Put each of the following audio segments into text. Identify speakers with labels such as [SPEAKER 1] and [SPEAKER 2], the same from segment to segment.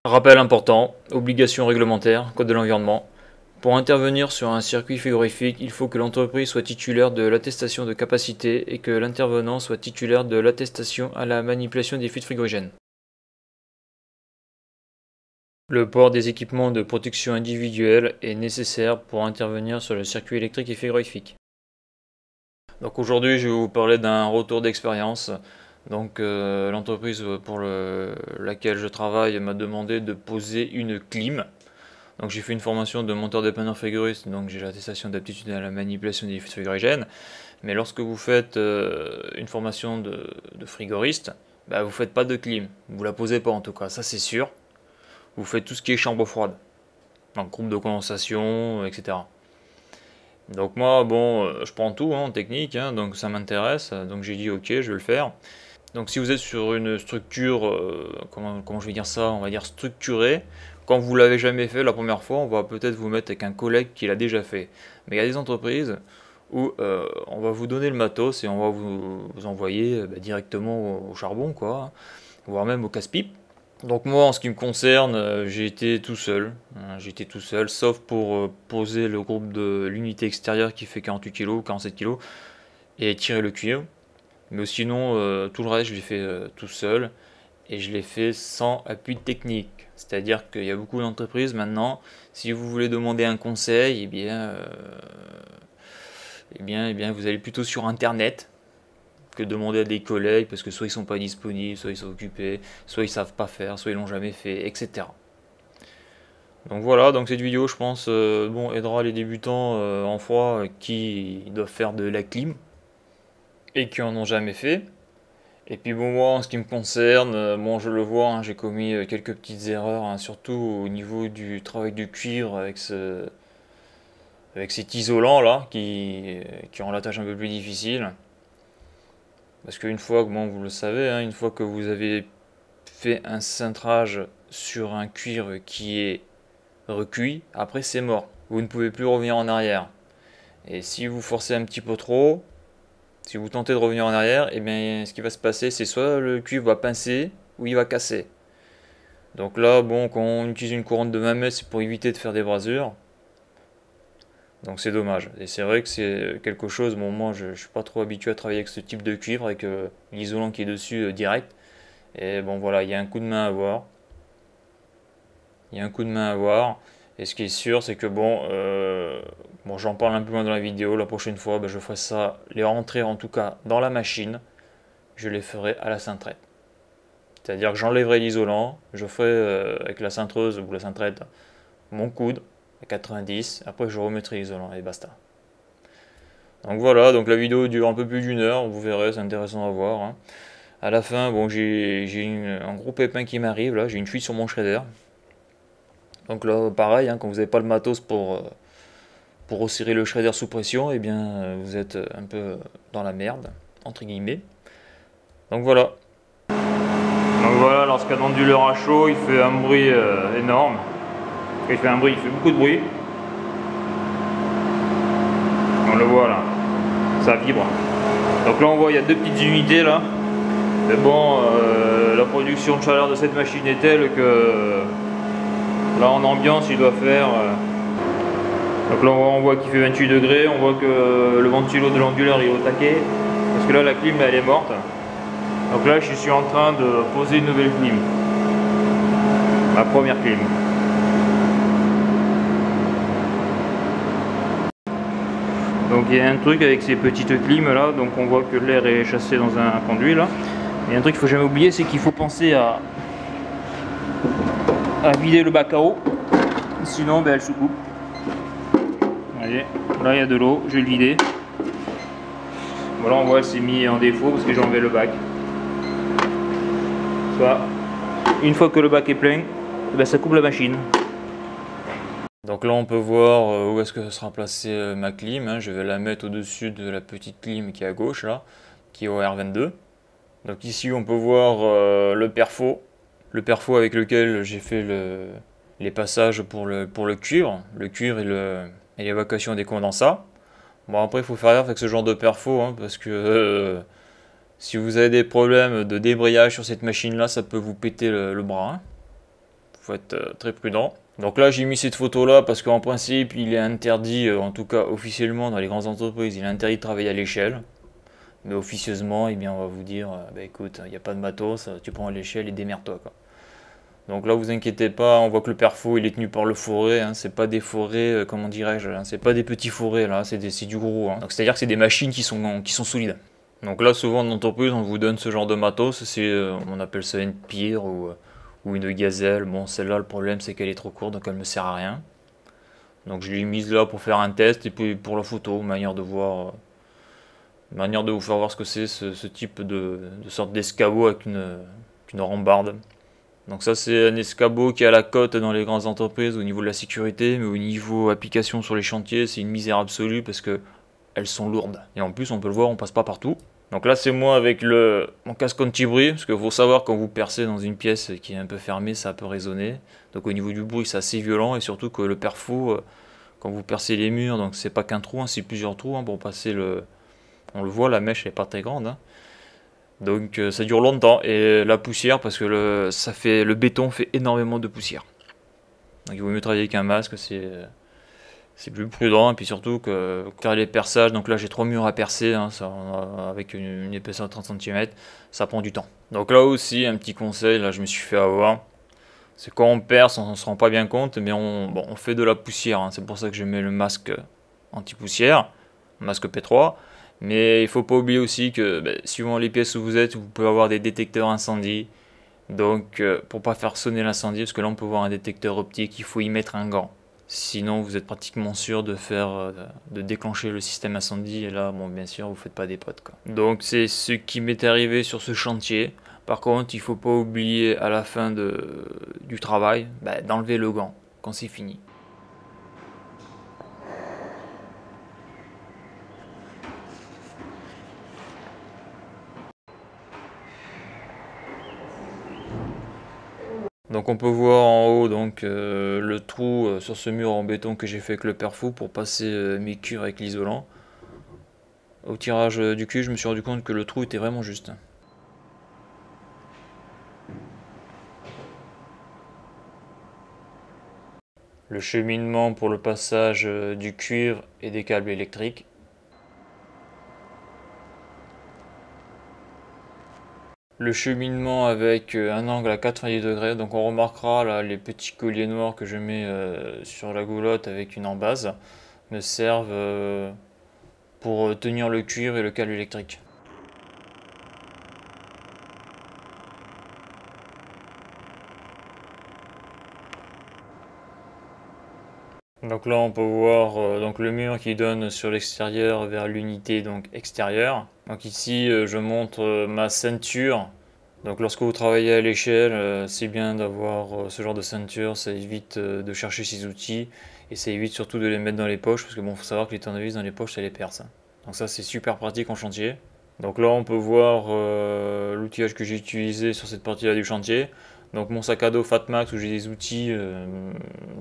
[SPEAKER 1] Rappel important, obligation réglementaire, code de l'environnement. Pour intervenir sur un circuit frigorifique, il faut que l'entreprise soit titulaire de l'attestation de capacité et que l'intervenant soit titulaire de l'attestation à la manipulation des fluides frigorigènes. Le port des équipements de protection individuelle est nécessaire pour intervenir sur le circuit électrique et frigorifique. Donc aujourd'hui, je vais vous parler d'un retour d'expérience. Donc l'entreprise pour laquelle je travaille m'a demandé de poser une clim. Donc j'ai fait une formation de monteur dépanneur frigoriste, donc j'ai l'attestation d'aptitude à la manipulation des fluides frigorigènes. Mais lorsque vous faites une formation de frigoriste, bah, vous ne faites pas de clim. Vous la posez pas en tout cas, ça c'est sûr. Vous faites tout ce qui est chambre froide, donc groupe de condensation, etc. Donc moi, bon, je prends tout en technique, donc ça m'intéresse, donc j'ai dit ok, je vais le faire. Donc si vous êtes sur une structure, comment je vais dire ça, on va dire structurée, quand vous l'avez jamais fait la première fois, on va peut-être vous mettre avec un collègue qui l'a déjà fait. Mais il y a des entreprises où on va vous donner le matos et on va vous envoyer directement au charbon, quoi, voire même au casse-pipe. Donc moi, en ce qui me concerne, j'ai été tout seul. J'étais tout seul, sauf pour poser le groupe de l'unité extérieure qui fait 48 kg, 47 kg, et tirer le cuivre. Mais sinon, tout le reste, je l'ai fait tout seul, et je l'ai fait sans appui technique. C'est-à-dire qu'il y a beaucoup d'entreprises maintenant, si vous voulez demander un conseil, vous allez plutôt sur Internet que demander à des collègues, parce que soit ils sont pas disponibles, soit ils sont occupés, soit ils savent pas faire, soit ils l'ont jamais fait, etc. Donc voilà, donc cette vidéo, je pense, aidera les débutants en froid qui doivent faire de la clim et qui en ont jamais fait. Et puis bon, moi, en ce qui me concerne, je le vois, j'ai commis quelques petites erreurs, surtout au niveau du travail du cuivre avec cet isolant là qui rend la tâche un peu plus difficile. Parce qu'une fois que, vous le savez, une fois que vous avez fait un cintrage sur un cuivre qui est recuit, après c'est mort. Vous ne pouvez plus revenir en arrière. Et si vous forcez un petit peu trop, si vous tentez de revenir en arrière, et bien ce qui va se passer, c'est soit le cuivre va pincer ou il va casser. Donc là, quand on utilise une couronne de 20 mètres, c'est pour éviter de faire des brasures. Donc c'est dommage. Et c'est vrai que c'est quelque chose, moi je suis pas trop habitué à travailler avec ce type de cuivre, avec l'isolant qui est dessus direct. Et bon voilà, il y a un coup de main à avoir. Il y a un coup de main à avoir. Et ce qui est sûr, c'est que j'en parle un peu moins dans la vidéo. La prochaine fois, je ferai ça, les rentrer en tout cas dans la machine. Je les ferai à la cintrette. C'est-à-dire que j'enlèverai l'isolant, je ferai avec la cintreuse ou la cintrette mon coude à 90, après je remettrai l'isolant et basta. Donc voilà, donc la vidéo dure un peu plus d'1 heure, vous verrez, c'est intéressant à voir. À la fin, j'ai un gros pépin qui m'arrive, là, j'ai une fuite sur mon shredder. Donc là, pareil, quand vous n'avez pas le matos pour resserrer le shredder sous pression, et bien vous êtes un peu dans la merde, entre guillemets. Donc voilà. Donc voilà, lorsqu'un onduleur à chaud, il fait un bruit énorme. Il fait beaucoup de bruit. On le voit là, ça vibre. Donc là on voit il y a deux petites unités là. Mais la production de chaleur de cette machine est telle que là en ambiance il doit faire. Donc là on voit qu'il fait 28 degrés, on voit que le ventilo de l'onduleur est au taquet. Parce que là la clim elle est morte. Donc là je suis en train de poser une nouvelle clim. Ma première clim. Donc il y a un truc avec ces petites clims là, donc on voit que l'air est chassé dans un conduit là. Et un truc qu'il faut jamais oublier, c'est qu'il faut penser à vider le bac à eau, sinon elle se coupe. Allez, là il y a de l'eau, je vais le vider. Voilà, on voit elle s'est mis en défaut parce que j'ai enlevé le bac. Soit, une fois que le bac est plein, ça coupe la machine. Donc là on peut voir où est-ce que sera placée ma clim, je vais la mettre au-dessus de la petite clim qui est à gauche là, qui est au R22. Donc ici on peut voir le perfo avec lequel j'ai fait les passages pour le cuivre et l'évacuation des condensats. Bon après il faut faire gaffe avec ce genre de perfo, parce que si vous avez des problèmes de débrayage sur cette machine là, ça peut vous péter le bras. faut être très prudent. Donc là j'ai mis cette photo là parce qu'en principe il est interdit, en tout cas officiellement dans les grandes entreprises, il est interdit de travailler à l'échelle. Mais officieusement, eh bien, on va vous dire, bah écoute, il n'y a pas de matos, tu prends l'échelle et démerde-toi, quoi. Donc là, vous inquiétez pas, on voit que le perfo il est tenu par le fourré, hein, c'est pas des fourrés, comment dirais-je, hein, c'est pas des petits fourrés là, c'est du gros. Hein. Donc c'est-à-dire que c'est des machines qui sont solides. Donc là, souvent en entreprise, on vous donne ce genre de matos, on appelle ça une pire ou une gazelle. Bon, celle-là, le problème c'est qu'elle est trop courte, donc elle me sert à rien. Donc je l'ai mise là pour faire un test et puis pour la photo, manière de voir. Manière de vous faire voir ce que c'est ce type de sorte d'escabeau avec une rambarde. Donc ça c'est un escabeau qui est à la cote dans les grandes entreprises au niveau de la sécurité, mais au niveau application sur les chantiers c'est une misère absolue parce que elles sont lourdes. Et en plus on peut le voir, on passe pas partout. Donc là c'est moi avec mon casque anti-bruit, parce qu'il faut savoir quand vous percez dans une pièce qui est un peu fermée, ça peut résonner. Donc au niveau du bruit c'est assez violent et surtout que le perfo, quand vous percez les murs, donc c'est pas qu'un trou, hein, c'est plusieurs trous hein, pour passer on le voit, la mèche n'est pas très grande. Hein. Donc ça dure longtemps. Et la poussière, parce que le béton fait énormément de poussière. Donc il vaut mieux travailler avec un masque, c'est plus prudent. Et puis surtout que faire les perçages, donc là j'ai 3 murs à percer, hein, avec une épaisseur de 30 cm, ça prend du temps. Donc là aussi, un petit conseil, là je me suis fait avoir. C'est quand on perce, on ne se rend pas bien compte, mais on fait de la poussière. Hein. C'est pour ça que je mets le masque anti-poussière, masque P3. Mais il ne faut pas oublier aussi que suivant les pièces où vous êtes, vous pouvez avoir des détecteurs incendie. Donc pour ne pas faire sonner l'incendie, parce que là on peut voir un détecteur optique, il faut y mettre un gant. Sinon vous êtes pratiquement sûr de déclencher le système incendie et là bon bien sûr vous ne faites pas des potes quoi. Donc c'est ce qui m'est arrivé sur ce chantier. Par contre il ne faut pas oublier à la fin du travail d'enlever le gant quand c'est fini. Donc on peut voir en haut donc le trou sur ce mur en béton que j'ai fait avec le perfou pour passer mes cuirs avec l'isolant. Au tirage du cuir, je me suis rendu compte que le trou était vraiment juste. Le cheminement pour le passage du cuivre et des câbles électriques. Le cheminement avec un angle à 90 degrés, donc on remarquera là les petits colliers noirs que je mets sur la goulotte avec une embase me servent pour tenir le cuivre et le câble électrique. Donc là on peut voir donc le mur qui donne sur l'extérieur vers l'unité donc extérieure. Donc ici je montre ma ceinture. Donc lorsque vous travaillez à l'échelle, c'est bien d'avoir ce genre de ceinture, ça évite de chercher ses outils et ça évite surtout de les mettre dans les poches parce que bon faut savoir que les tournevis dans les poches ça les perce. Hein. Donc ça c'est super pratique en chantier. Donc là on peut voir l'outillage que j'ai utilisé sur cette partie là du chantier. Donc mon sac à dos Fatmax où j'ai des outils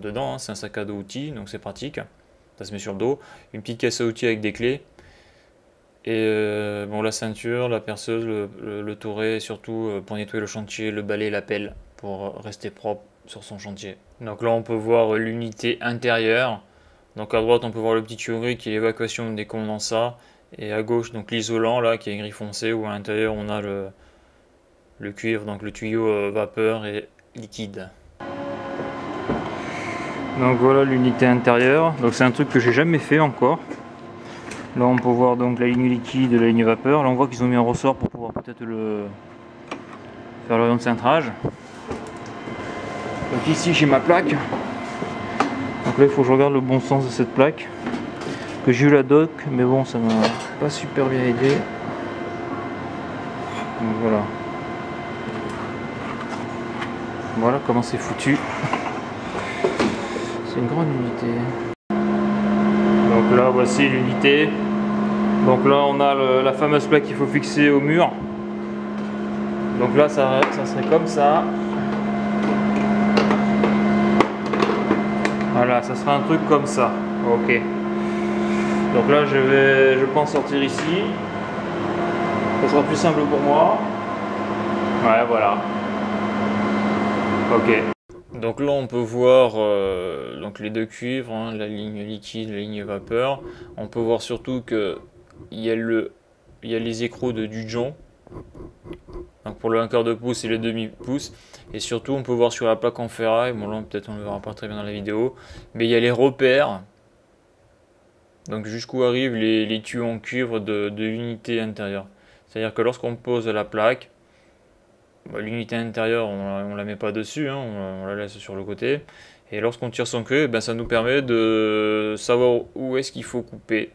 [SPEAKER 1] dedans, hein, c'est un sac à dos outils, donc c'est pratique, ça se met sur le dos, une petite caisse à outils avec des clés, et bon la ceinture, la perceuse, le touret, et surtout pour nettoyer le chantier, le balai, la pelle, pour rester propre sur son chantier. Donc là on peut voir l'unité intérieure, donc à droite on peut voir le petit tuyau gris qui est l'évacuation des condensats, et à gauche donc l'isolant là qui est gris foncé, où à l'intérieur on a le cuivre, donc le tuyau vapeur et liquide. Donc voilà l'unité intérieure, donc c'est un truc que j'ai jamais fait encore. Là on peut voir donc la ligne liquide et la ligne vapeur, là on voit qu'ils ont mis un ressort pour pouvoir peut-être faire le cintrage. Donc ici j'ai ma plaque, donc là il faut que je regarde le bon sens de cette plaque, que j'ai eu la doc mais bon ça m'a pas super bien aidé. Donc voilà. Voilà comment c'est foutu. C'est une grande unité. Donc là voici l'unité. Donc là on a la fameuse plaque qu'il faut fixer au mur. Donc là ça serait comme ça. Voilà, ça sera un truc comme ça. Ok. Donc là je pense sortir ici. Ça sera plus simple pour moi. Ouais voilà. Ok. Donc là on peut voir donc les deux cuivres, hein, la ligne liquide, la ligne vapeur. On peut voir surtout que il y a les écrous du jonc. Donc pour le 1/4 de pouce et les demi-pouces. Et surtout on peut voir sur la plaque en ferraille, bon là peut-être on ne le verra pas très bien dans la vidéo, mais il y a les repères. Donc jusqu'où arrivent les tuyaux en cuivre de l'unité intérieure. C'est-à-dire que lorsqu'on pose la plaque, l'unité intérieure on la met pas dessus, hein, on la laisse sur le côté. Et lorsqu'on tire son cuivre, ça nous permet de savoir où est-ce qu'il faut couper.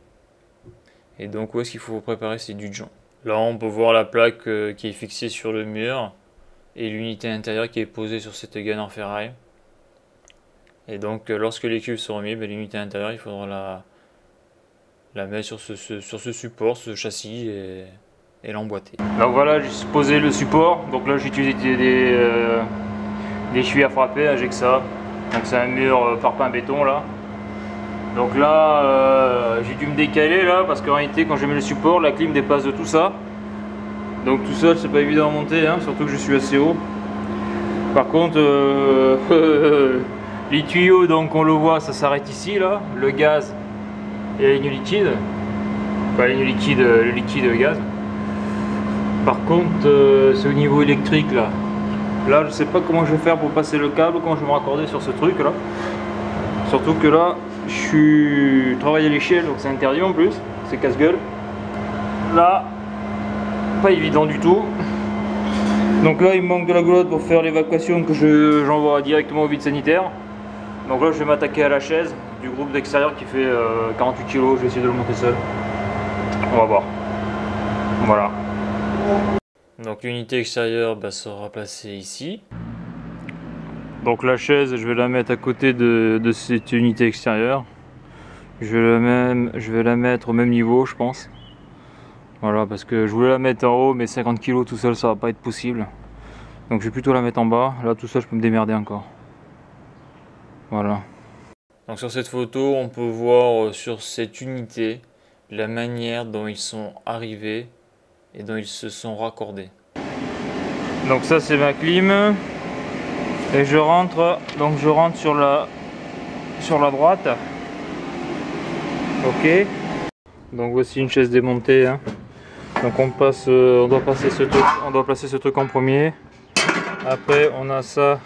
[SPEAKER 1] Et donc où est-ce qu'il faut préparer ces joncs. Là on peut voir la plaque qui est fixée sur le mur. Et l'unité intérieure qui est posée sur cette gaine en ferraille. Et donc lorsque les cuivres seront mis, l'unité intérieure il faudra la mettre sur ce support, ce châssis et l'emboîter. Donc voilà, j'ai posé le support. Donc là j'ai utilisé des chevilles à frapper, hein, j'ai que ça. Donc c'est un mur parpaing béton là. Donc là j'ai dû me décaler là parce qu'en réalité quand je mets le support, la clim dépasse de tout ça. Donc tout seul c'est pas évident à monter, hein, surtout que je suis assez haut. Par contre les tuyaux, donc on le voit, ça s'arrête ici là, le gaz et la ligne liquide. Enfin la ligne liquide, le liquide et le gaz. Par contre c'est au niveau électrique là. Là je sais pas comment je vais faire pour passer le câble, comment je vais me raccorder sur ce truc là. Surtout que là je travaille à l'échelle, donc c'est interdit en plus, c'est casse-gueule. Là pas évident du tout. Donc là il me manque de la goulotte pour faire l'évacuation que j'envoie directement au vide sanitaire. Donc là je vais m'attaquer à la chaise du groupe d'extérieur qui fait 48 kg, je vais essayer de le monter seul. On va voir. Voilà. Donc l'unité extérieure sera placée ici. Donc la chaise je vais la mettre à côté de cette unité extérieure. Je vais la mettre au même niveau je pense. Voilà, parce que je voulais la mettre en haut, mais 50 kg tout seul ça va pas être possible. Donc je vais plutôt la mettre en bas. Là tout seul je peux me démerder encore. Voilà. Donc sur cette photo on peut voir sur cette unité la manière dont ils sont arrivés et dont ils se sont raccordés. Donc ça c'est ma clim. Et je rentre sur la droite. Ok. Donc voici une chaise démontée, hein. Donc on doit placer ce truc en premier. Après on a ça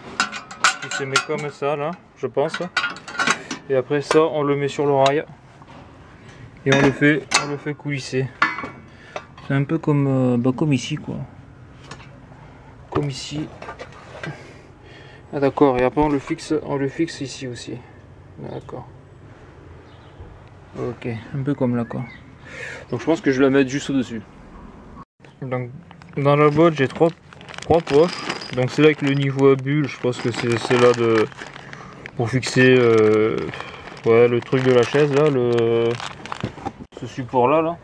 [SPEAKER 1] qui se met comme ça là, je pense. Et après ça on le met sur l'oreille et on le fait coulisser. C'est un peu comme comme ici quoi. Comme ici. Ah d'accord, et après on le fixe ici aussi. D'accord. Ok, un peu comme là quoi. Donc je pense que je vais la mettre juste au dessus. Donc dans la boîte j'ai trois poches. Donc c'est là avec le niveau à bulle, je pense que c'est là pour fixer ouais, le truc de la chaise là, ce support là.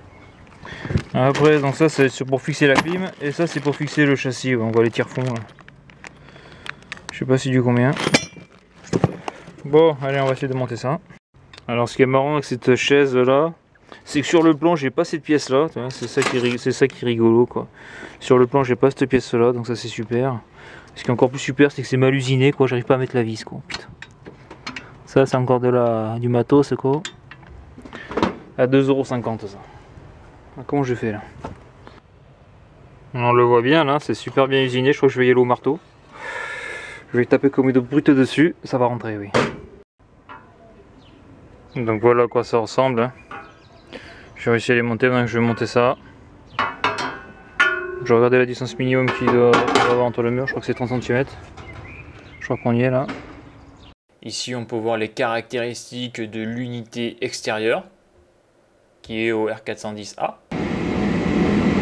[SPEAKER 1] Après donc ça c'est pour fixer la clim et ça c'est pour fixer le châssis. On voit les tire-fonds là. Je sais pas si du combien. Bon allez on va essayer de monter ça. Alors ce qui est marrant avec cette chaise là, c'est que sur le plan j'ai pas cette pièce là, c'est ça qui est rigolo quoi. Sur le plan j'ai pas cette pièce là, donc ça c'est super. Ce qui est encore plus super c'est que c'est mal usiné quoi, j'arrive pas à mettre la vis quoi. Putain. Ça c'est encore du matos quoi. À 2,50 € ça. Comment je fais là? On le voit bien là, c'est super bien usiné, je crois que je vais y aller au marteau. Je vais taper comme une brute dessus, ça va rentrer oui. Donc voilà à quoi ça ressemble, hein. J'ai réussi à les monter, maintenant je vais monter ça. Je vais regarder la distance minimum qu'il doit avoir entre le mur, je crois que c'est 30 cm. Je crois qu'on y est là. Ici on peut voir les caractéristiques de l'unité extérieure qui est au R410A.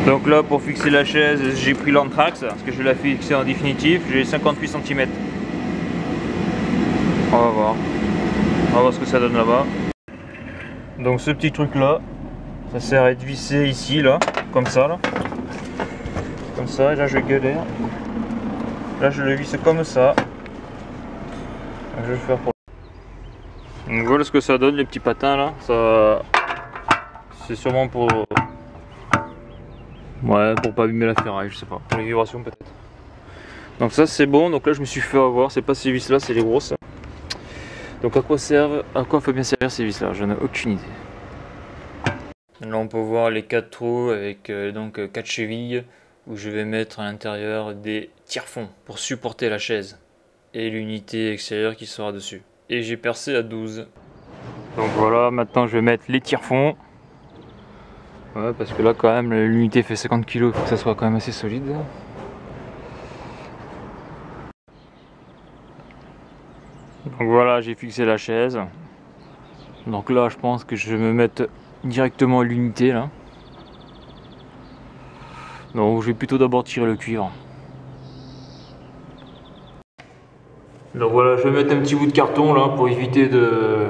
[SPEAKER 1] Donc là pour fixer la chaise j'ai pris l'anthrax parce que je vais la fixer en définitif, j'ai 58 cm. On va voir ce que ça donne là-bas. Donc ce petit truc là, ça sert à être vissé ici là, comme ça là. Comme ça, et là je galère. Là je le visse comme ça. Donc, je vais faire pour... Donc voilà ce que ça donne les petits patins là. Ça, c'est sûrement pour... Ouais, pour pas abîmer la ferraille, je sais pas. Pour les vibrations peut-être. Donc ça c'est bon, donc là je me suis fait avoir, c'est pas ces vis là, c'est les grosses. Donc à quoi faut bien servir ces vis là, j'en ai aucune idée. Là on peut voir les 4 trous avec donc 4 chevilles où je vais mettre à l'intérieur des tire-fonds pour supporter la chaise et l'unité extérieure qui sera dessus. Et j'ai percé à 12. Donc voilà, maintenant je vais mettre les tire-fonds. Ouais, parce que là quand même l'unité fait 50 kg, il faut que ça soit quand même assez solide. Donc voilà, j'ai fixé la chaise. Donc là je pense que je vais me mettre directement l'unité là. Donc je vais plutôt d'abord tirer le cuivre. Donc voilà, je vais mettre un petit bout de carton là pour éviter de...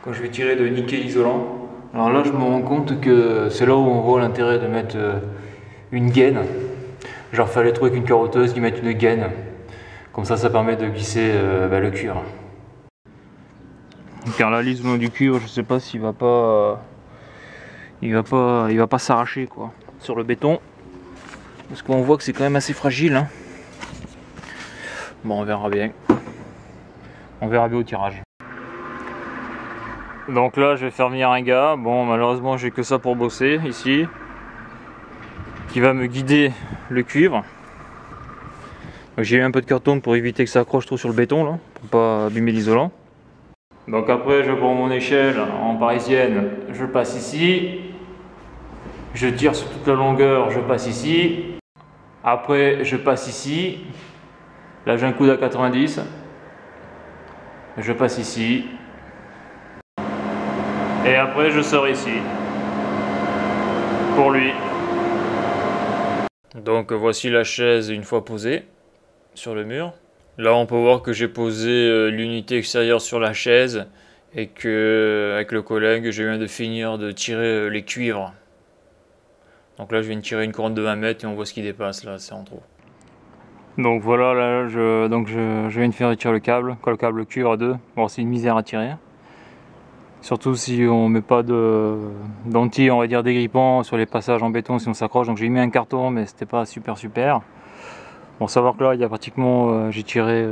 [SPEAKER 1] Quand je vais tirer, de niquer l'isolant. Alors là je me rends compte que c'est là où on voit l'intérêt de mettre une gaine. Genre fallait trouver qu'une carotteuse qui mette une gaine. Comme ça permet de glisser le cuivre. Car là l'isolant du cuivre, je sais pas s'il va pas... il va pas s'arracher quoi sur le béton. Parce qu'on voit que c'est quand même assez fragile. Hein. Bon, on verra bien. On verra bien au tirage. Donc là, je vais faire venir un gars. Bon, malheureusement, j'ai que ça pour bosser ici. Qui va me guider le cuivre. J'ai eu un peu de carton pour éviter que ça accroche trop sur le béton, là, pour pas abîmer l'isolant. Donc après, je prends mon échelle en parisienne. Je passe ici. Je tire sur toute la longueur. Je passe ici. Après, je passe ici. Là, j'ai un coude à 90. Je passe ici. Et après, je sors ici. Pour lui. Donc, voici la chaise une fois posée sur le mur. Là, on peut voir que j'ai posé l'unité extérieure sur la chaise et que, avec le collègue, je viens de finir de tirer les cuivres. Donc là, je viens de tirer une couronne de 20 mètres et on voit ce qui dépasse là, c'est en trop. Donc voilà, là, je viens de faire retirer le câble, le câble cuivre à 2. Bon, c'est une misère à tirer. Surtout si on met pas d'anti, on va dire dégrippant sur les passages en béton, si on s'accroche. Donc j'ai mis un carton, mais c'était pas super. Bon, savoir que là, il y a pratiquement, j'ai tiré,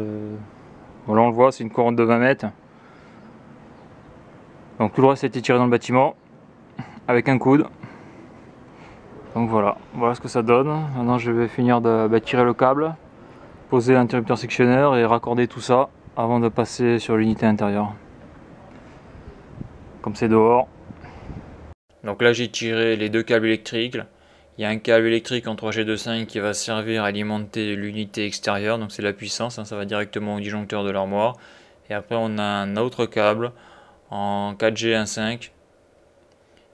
[SPEAKER 1] voilà, on le voit, c'est une couronne de 20 mètres. Donc tout le reste a été tiré dans le bâtiment, avec un coude. Donc voilà ce que ça donne. Maintenant je vais finir de tirer le câble, poser l'interrupteur sectionneur et raccorder tout ça avant de passer sur l'unité intérieure. Comme c'est dehors. Donc là j'ai tiré les 2 câbles électriques. Il y a un câble électrique en 3G25 qui va servir à alimenter l'unité extérieure, donc c'est la puissance, hein, ça va directement au disjoncteur de l'armoire. Et après on a un autre câble en 4G15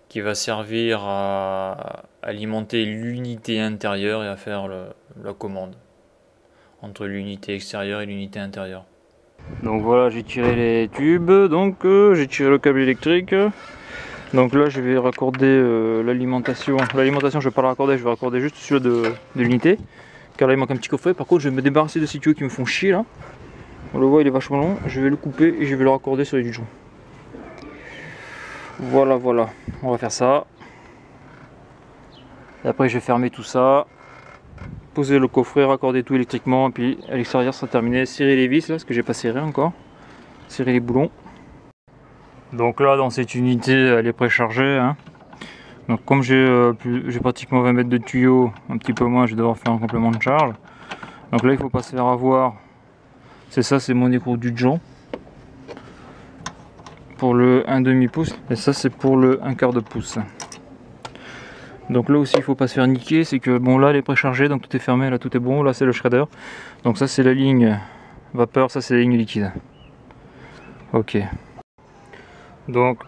[SPEAKER 1] qui va servir à alimenter l'unité intérieure et à faire la commande entre l'unité extérieure et l'unité intérieure. Donc voilà, j'ai tiré les tubes, donc j'ai tiré le câble électrique. Donc là je vais raccorder l'alimentation. L'alimentation je ne vais pas la raccorder, je vais raccorder juste celui de l'unité. Car là il manque un petit coffret. Par contre je vais me débarrasser de ces tuyaux qui me font chier là. On le voit, il est vachement long. Je vais le couper et je vais le raccorder sur les disjoncts. Voilà, on va faire ça. Et après je vais fermer tout ça. Poser le coffret, raccorder tout électriquement. Et puis à l'extérieur ça sera terminé. Serrer les vis là, parce que j'ai pas serré encore. Serrer les boulons. Donc là dans cette unité elle est préchargée. Hein. Donc comme j'ai pratiquement 20 mètres de tuyaux, un petit peu moins, je vais devoir faire un complément de charge. Donc là il faut pas se faire avoir. C'est ça, c'est mon écrou du Dijon. Pour le 1/2 pouce. Et ça c'est pour le 1/4 de pouce. Donc là aussi il faut pas se faire niquer, c'est que bon là elle est préchargée, donc tout est fermé, là tout est bon, là c'est le shredder. Donc ça c'est la ligne vapeur, ça c'est la ligne liquide. Ok. Donc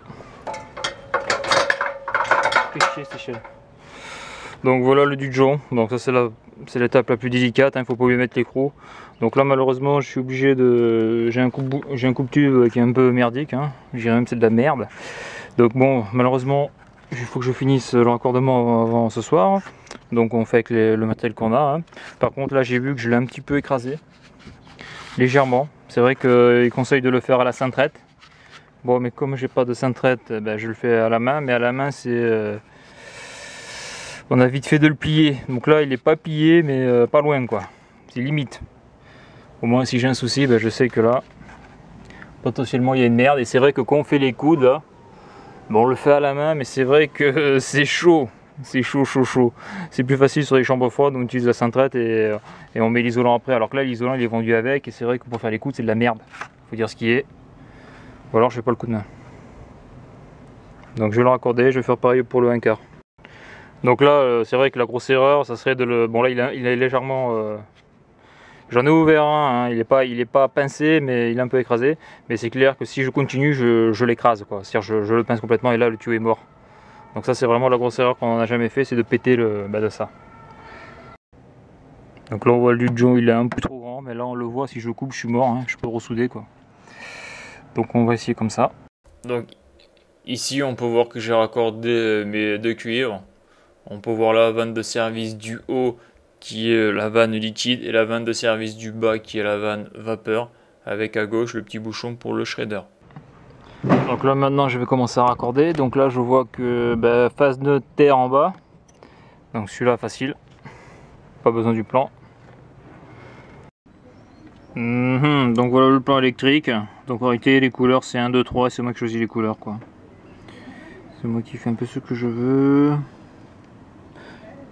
[SPEAKER 1] voilà le Dijon. Donc ça c'est l'étape la plus délicate, hein, il faut pas oublier mettre l'écrou. Donc là malheureusement je suis obligé de... J'ai un coupe-tube qui est un peu merdique, hein. Je dirais même c'est de la merde. Donc bon malheureusement il faut que je finisse le raccordement avant ce soir. Donc on fait avec le matériel qu'on a. Hein. Par contre là j'ai vu que je l'ai un petit peu écrasé. Légèrement. C'est vrai qu'il conseille de le faire à la cintrette. Bon mais comme j'ai pas de cintrette, ben, je le fais à la main. Mais à la main c'est... on a vite fait de le plier. Donc là il est pas plié mais pas loin quoi. c'est limite. Au moins si j'ai un souci, ben, je sais que là, potentiellement il y a une merde. Et c'est vrai que quand on fait les coudes là, bon, on le fait à la main, mais c'est vrai que c'est chaud. C'est chaud, chaud, chaud. C'est plus facile sur les chambres froides, on utilise la cintrette et on met l'isolant après. Alors que là, l'isolant il est vendu avec, et c'est vrai que pour faire les coudes, c'est de la merde. Faut dire ce qui est. Ou alors je fais pas le coup de main. Donc je vais le raccorder, je vais faire pareil pour le 1/4. Donc là, c'est vrai que la grosse erreur, ça serait de le... Bon là, il est légèrement... J'en ai ouvert un, hein. Il est pas pincé, mais il est un peu écrasé. Mais c'est clair que si je continue, je l'écrase, quoi. C'est-à-dire je le pince complètement et là, le tuyau est mort. Donc ça, c'est vraiment la grosse erreur qu'on n'a jamais fait, c'est de péter de ça. Donc là, on voit le Lujon, il est un peu trop grand, mais là, on le voit, si je le coupe, je suis mort, hein. Je peux le ressouder, quoi. Donc on va essayer comme ça. Donc ici, on peut voir que j'ai raccordé mes deux cuivres. On peut voir la vanne de service du haut qui est la vanne liquide et la vanne de service du bas qui est la vanne vapeur, avec à gauche le petit bouchon pour le shredder. Donc là maintenant je vais commencer à raccorder. Donc là je vois que phase neutre terre en bas. Donc celui-là facile. Pas besoin du plan. Donc voilà le plan électrique. Donc en réalité les couleurs c'est 1, 2, 3 et c'est moi qui choisis les couleurs, quoi. C'est moi qui fais un peu ce que je veux.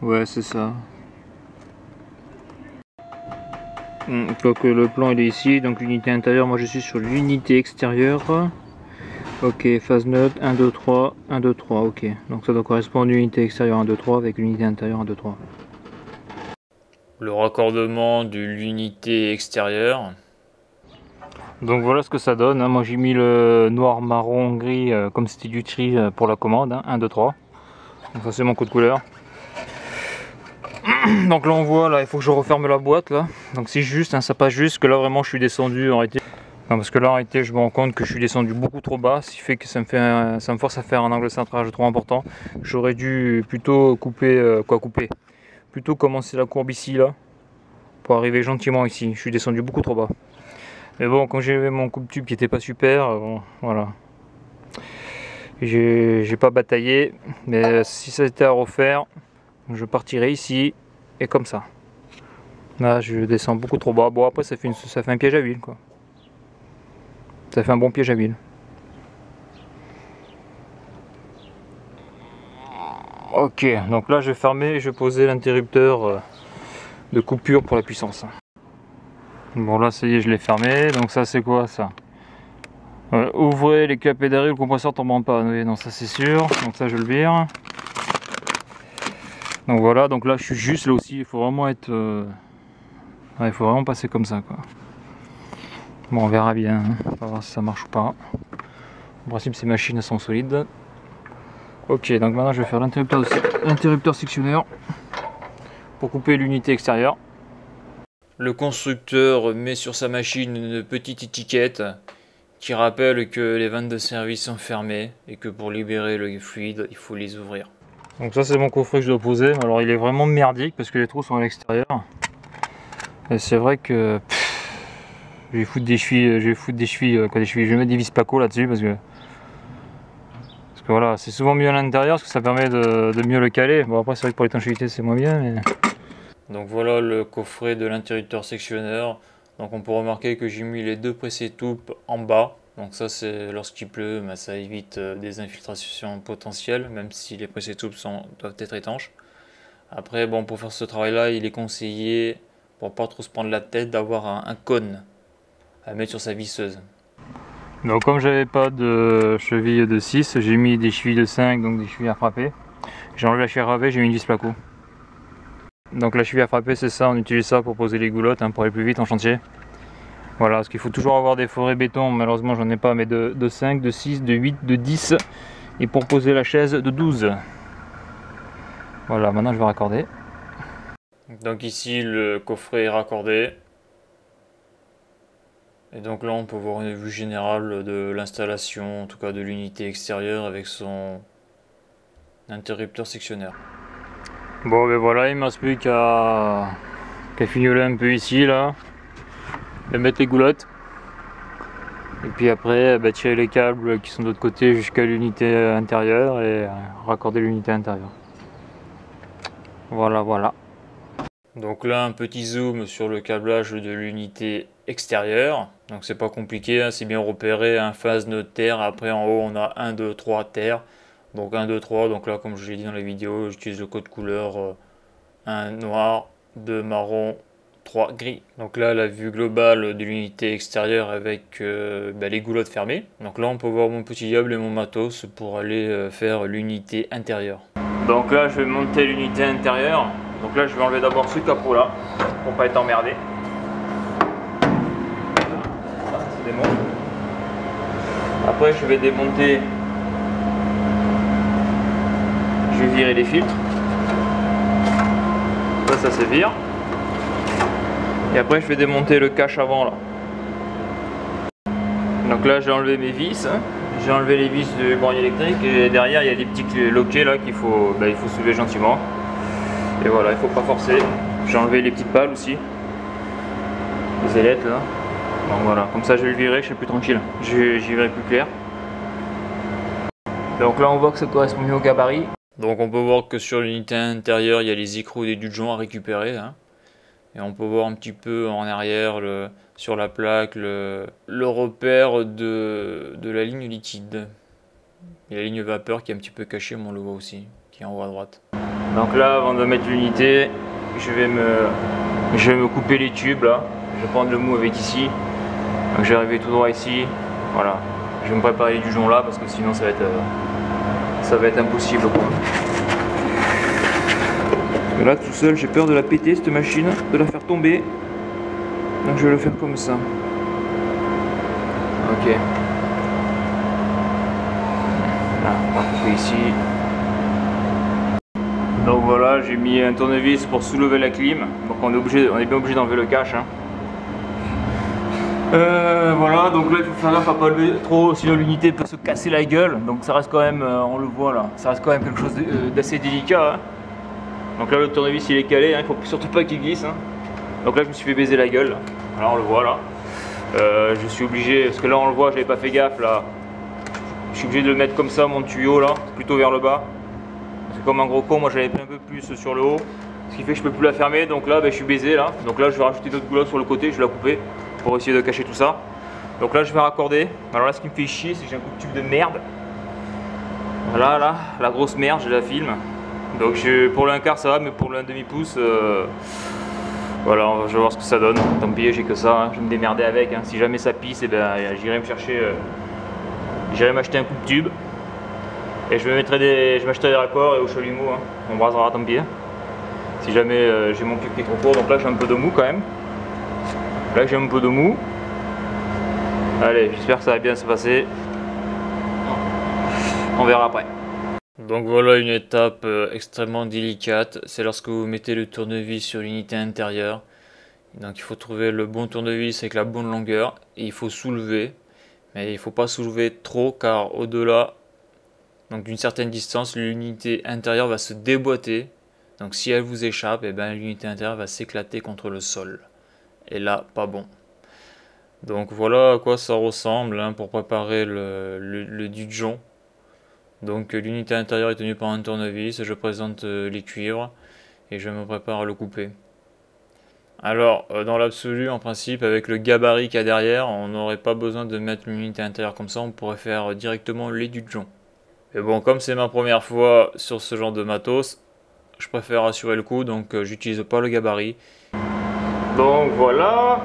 [SPEAKER 1] Ouais, c'est ça. Donc le plan il est ici, donc l'unité intérieure, moi je suis sur l'unité extérieure. Ok, phase neutre 1, 2, 3, 1, 2, 3, ok. Donc ça doit correspondre à l'unité extérieure 1, 2, 3 avec l'unité intérieure 1, 2, 3. Le raccordement de l'unité extérieure. Donc voilà ce que ça donne, hein. Moi j'ai mis le noir, marron, gris comme c'était du tri pour la commande, hein. 1, 2, 3. Donc ça c'est mon code couleur. Donc là on voit, là il faut que je referme la boîte là. Donc c'est juste, hein, ça passe juste, que là vraiment je suis descendu en réalité. Non, parce que là en réalité je me rends compte que je suis descendu beaucoup trop bas, ce qui fait que ça me force à faire un angle de centrage trop important. J'aurais dû plutôt couper, plutôt commencer la courbe ici là, pour arriver gentiment ici. Je suis descendu beaucoup trop bas. Mais bon, quand j'ai mon coupe-tube qui était pas super, bon, voilà. J'ai pas bataillé, mais si ça était à refaire, je partirai ici et comme ça. Là je descends beaucoup trop bas. Bon après ça fait un piège à huile, quoi. Ça fait un bon piège à huile. Ok, donc là je vais fermer et je vais poser l'interrupteur de coupure pour la puissance. Bon là ça y est, je l'ai fermé. Donc ça c'est quoi ça? Ouvrez les clapets d'arrêt, le compresseur tombe en panne. Oui, non, ça c'est sûr. Donc ça je le vire. Donc voilà, donc là je suis juste là aussi. Il faut vraiment être... il faut vraiment passer comme ça, quoi. Bon, on verra bien, hein. On va voir si ça marche ou pas. En principe ces machines sont solides. Ok, donc maintenant je vais faire l'interrupteur sectionneur pour couper l'unité extérieure. Le constructeur met sur sa machine une petite étiquette qui rappelle que les vannes de service sont fermées et que pour libérer le fluide, il faut les ouvrir. Donc ça c'est mon coffret que je dois poser. Alors il est vraiment merdique parce que les trous sont à l'extérieur. Et c'est vrai que je vais foutre des chevilles, je vais mettre des vis Paco là-dessus parce que voilà, c'est souvent mieux à l'intérieur parce que ça permet de mieux le caler. Bon après c'est vrai que pour l'étanchéité c'est moins bien, mais... Donc voilà le coffret de l'interrupteur sectionneur. Donc on peut remarquer que j'ai mis les deux pressé-toupes en bas. Donc ça c'est lorsqu'il pleut, ça évite des infiltrations potentielles, même si les pressé-toupes doivent être étanches. Après bon, pour faire ce travail là, il est conseillé, pour pas trop se prendre la tête, d'avoir un cône à mettre sur sa visseuse. Donc comme j'avais pas de cheville de 6, j'ai mis des chevilles de 5, donc des chevilles à frapper. J'ai enlevé la cheville à frapper, j'ai mis une vis Placo. Donc la cheville à frapper c'est ça, on utilise ça pour poser les goulottes, hein, pour aller plus vite en chantier. Voilà, parce qu'il faut toujours avoir des forêts béton, malheureusement j'en ai pas, mais de 5, de 6, de 8, de 10, et pour poser la chaise de 12. Voilà, maintenant je vais raccorder. Donc ici le coffret est raccordé. Et donc là on peut voir une vue générale de l'installation, en tout cas de l'unité extérieure avec son interrupteur sectionneur. Bon ben voilà, il ne me reste plus qu'à fignoler un peu ici là, et mettre les goulottes. Et puis après tirer les câbles qui sont de l'autre côté jusqu'à l'unité intérieure et raccorder l'unité intérieure. Voilà. Donc là, un petit zoom sur le câblage de l'unité extérieure. Donc c'est pas compliqué, hein, c'est bien repéré, hein, phase neutre terre. Après en haut on a 1, 2, 3 terre. Donc 1, 2, 3. Donc là, comme je l'ai dit dans la vidéo, j'utilise le code couleur 1 noir, 2 marron, 3 gris. Donc là, la vue globale de l'unité extérieure avec les goulottes fermées. Donc là, on peut voir mon petit diable et mon matos pour aller faire l'unité intérieure. Donc là, je vais monter l'unité intérieure. Donc là, je vais enlever d'abord ce capot là pour pas être emmerdé. Voilà, c'est démonté. Après, je vais démonter. Je vais virer les filtres. Ça se vire. Et après, je vais démonter le cache avant là. Donc là, j'ai enlevé mes vis. Hein. J'ai enlevé les vis du bornier électrique et derrière, il y a des petits loquets là qu'il faut, il faut soulever gentiment. Et voilà, il faut pas forcer. J'ai enlevé les petites pales aussi. Les ailettes là. Donc voilà, comme ça je vais le virer, je serai plus tranquille. J'y verrai plus clair. Donc là on voit que ça correspond mieux au gabarit. Donc on peut voir que sur l'unité intérieure, il y a les écrous et du jonc à récupérer. Hein. Et on peut voir un petit peu en arrière, sur la plaque, le repère de la ligne liquide. Et la ligne vapeur qui est un petit peu cachée, mais on le voit aussi, qui est en haut à droite. Donc là, avant de mettre l'unité, je vais me couper les tubes là. Je vais prendre le mou avec ici. Donc je vais arriver tout droit ici. Voilà. Je vais me préparer du jonc là parce que sinon ça va être impossible quoi. Et là tout seul, j'ai peur de la péter cette machine, de la faire tomber. Donc je vais le faire comme ça. Ok. Là, on va couper ici. Donc voilà, j'ai mis un tournevis pour soulever la clim. Donc on est bien obligé d'enlever le cache. Hein. Voilà, donc là il faut faire gaffe à pas lever trop, sinon l'unité peut se casser la gueule. Donc ça reste quand même, on le voit là, ça reste quand même quelque chose d'assez délicat. Hein. Donc là le tournevis il est calé, hein, il faut surtout pas qu'il glisse. Hein. Donc là je me suis fait baiser la gueule. Alors on le voit là. Je suis obligé, parce que là on le voit, j'avais pas fait gaffe là. Je suis obligé de le mettre comme ça, mon tuyau là, plutôt vers le bas. C'est comme un gros con, moi j'avais pris un peu plus sur le haut. Ce qui fait que je peux plus la fermer, donc là je suis baisé là. Donc là je vais rajouter d'autres goulottes sur le côté, je vais la couper pour essayer de cacher tout ça. Donc là je vais raccorder. Alors là ce qui me fait chier c'est que j'ai un coup de tube de merde. Voilà là, la grosse merde, je la filme. Donc pour le 1/4 ça va, mais pour le 1/2 pouce, voilà, je vais voir ce que ça donne. Tant pis, j'ai que ça, hein. Je vais me démerder avec. Hein. Si jamais ça pisse, eh ben, j'irai me chercher, j'irai m'acheter un coup de tube. Et je m'achèterai des raccords et au chalumeau, hein. On brasera, tant pis. Hein. Si jamais j'ai mon cube qui est trop court, donc là j'ai un peu de mou quand même. Là j'ai un peu de mou. Allez, j'espère que ça va bien se passer. On verra après. Donc voilà une étape extrêmement délicate, c'est lorsque vous mettez le tournevis sur l'unité intérieure. Donc il faut trouver le bon tournevis avec la bonne longueur et il faut soulever. Mais il ne faut pas soulever trop car au-delà d'une certaine distance, l'unité intérieure va se déboîter. Donc si elle vous échappe, eh ben, l'unité intérieure va s'éclater contre le sol. Et là, pas bon. Donc voilà à quoi ça ressemble hein, pour préparer le Dujon. Donc l'unité intérieure est tenue par un tournevis, je présente les cuivres et je me prépare à le couper. Alors dans l'absolu en principe avec le gabarit qu'il y a derrière on n'aurait pas besoin de mettre l'unité intérieure comme ça, on pourrait faire directement les Dujon. Mais bon comme c'est ma première fois sur ce genre de matos, je préfère assurer le coup donc j'utilise pas le gabarit. Donc voilà,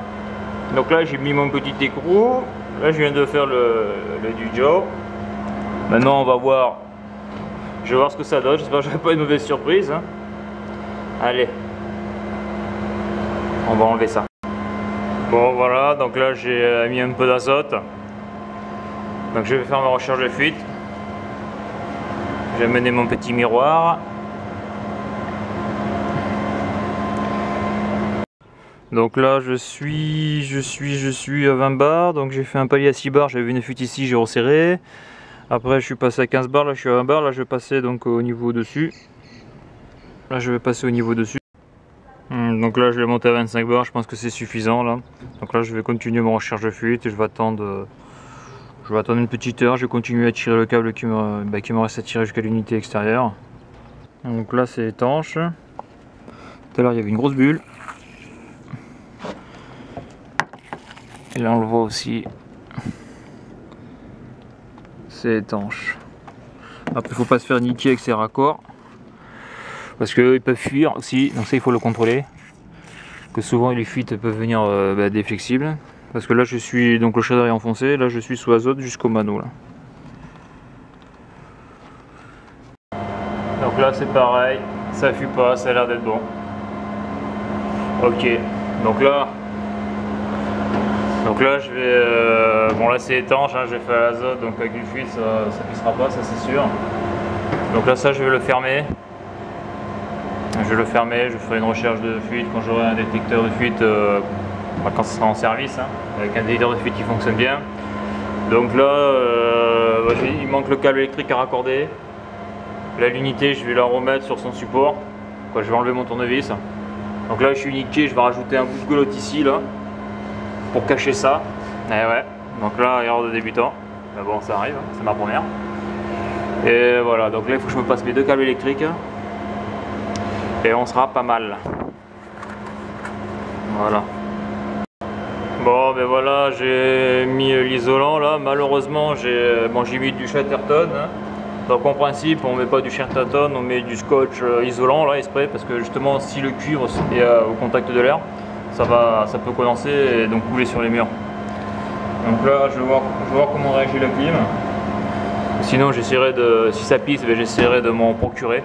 [SPEAKER 1] donc là j'ai mis mon petit écrou, là je viens de faire le Dujon. Maintenant on va voir, je vais voir ce que ça donne, j'espère que j'aurai pas une mauvaise surprise. Hein. Allez, on va enlever ça. Bon voilà, donc là j'ai mis un peu d'azote. Donc je vais faire ma recherche de fuite. J'ai amené mon petit miroir. Donc là je suis à 20 bars, donc j'ai fait un palier à 6 bars, j'avais une fuite ici, j'ai resserré. Après je suis passé à 15 bars, là je suis à 20 bars, là je vais passer donc au niveau dessus. Là je vais passer au niveau dessus. Donc là je l'ai monté à 25 bars, je pense que c'est suffisant là. Donc là je vais continuer mon recherche de fuite et je vais attendre une petite heure, je vais continuer à tirer le câble qui me reste à tirer jusqu'à l'unité extérieure. Donc là c'est étanche. Tout à l'heure il y avait une grosse bulle. Et là on le voit aussi. C'est étanche. Après il faut pas se faire niquer avec ces raccords. Parce qu'ils peuvent fuir aussi, donc ça il faut le contrôler. Que souvent les fuites peuvent venir des flexibles. Parce que là je suis, donc le shader est enfoncé, là je suis sous azote jusqu'au mano là. Donc là c'est pareil, ça fuit pas, ça a l'air d'être bon. Ok, donc là je vais, bon là c'est étanche, hein, j'ai fait à l'azote, donc avec une fuite ça pissera pas, ça c'est sûr. Donc là ça je vais le fermer. Je vais le fermer, je ferai une recherche de fuite quand j'aurai un détecteur de fuite, quand ce sera en service, hein, avec un détecteur de fuite qui fonctionne bien. Donc là, il manque le câble électrique à raccorder. Là l'unité, je vais la remettre sur son support. Je vais enlever mon tournevis. Donc là je suis niqué, je vais rajouter un bout de goulotte ici, là, pour cacher ça. Et ouais, donc là, erreur de débutant. Mais bon, ça arrive, hein, c'est ma première. Et voilà, donc là il faut que je me passe mes deux câbles électriques. Et on sera pas mal. Voilà. Bon ben voilà, j'ai mis l'isolant là. Malheureusement j'ai mis du Chatterton. Hein. Donc en principe on met pas du Chatterton, on met du scotch isolant là, exprès, parce que justement si le cuivre est au contact de l'air, ça peut condenser et donc couler sur les murs. Donc là je vais voir comment réagit la clim. Sinon j'essaierai de, si ça pisse, ben, j'essaierai de m'en procurer.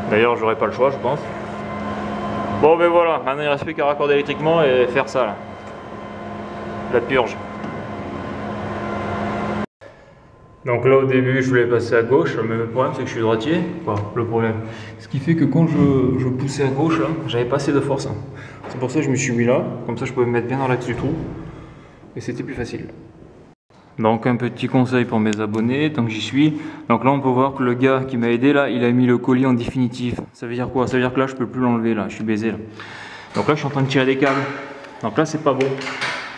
[SPEAKER 1] D'ailleurs j'aurai pas le choix je pense. Bon ben voilà, maintenant il ne reste plus qu'à raccorder électriquement et faire ça là. La purge. Donc là au début je voulais passer à gauche, mais le problème c'est que je suis droitier. Quoi, le problème. Ce qui fait que quand je poussais à gauche là, j'avais pas assez de force. Hein. C'est pour ça que je me suis mis là, comme ça je pouvais me mettre bien dans l'axe du trou. Et c'était plus facile. Donc un petit conseil pour mes abonnés, tant que j'y suis. Donc là on peut voir que le gars qui m'a aidé là, il a mis le collier en définitif. Ça veut dire quoi? Ça veut dire que là je peux plus l'enlever là, je suis baisé là. Donc là je suis en train de tirer des câbles. Donc là c'est pas bon.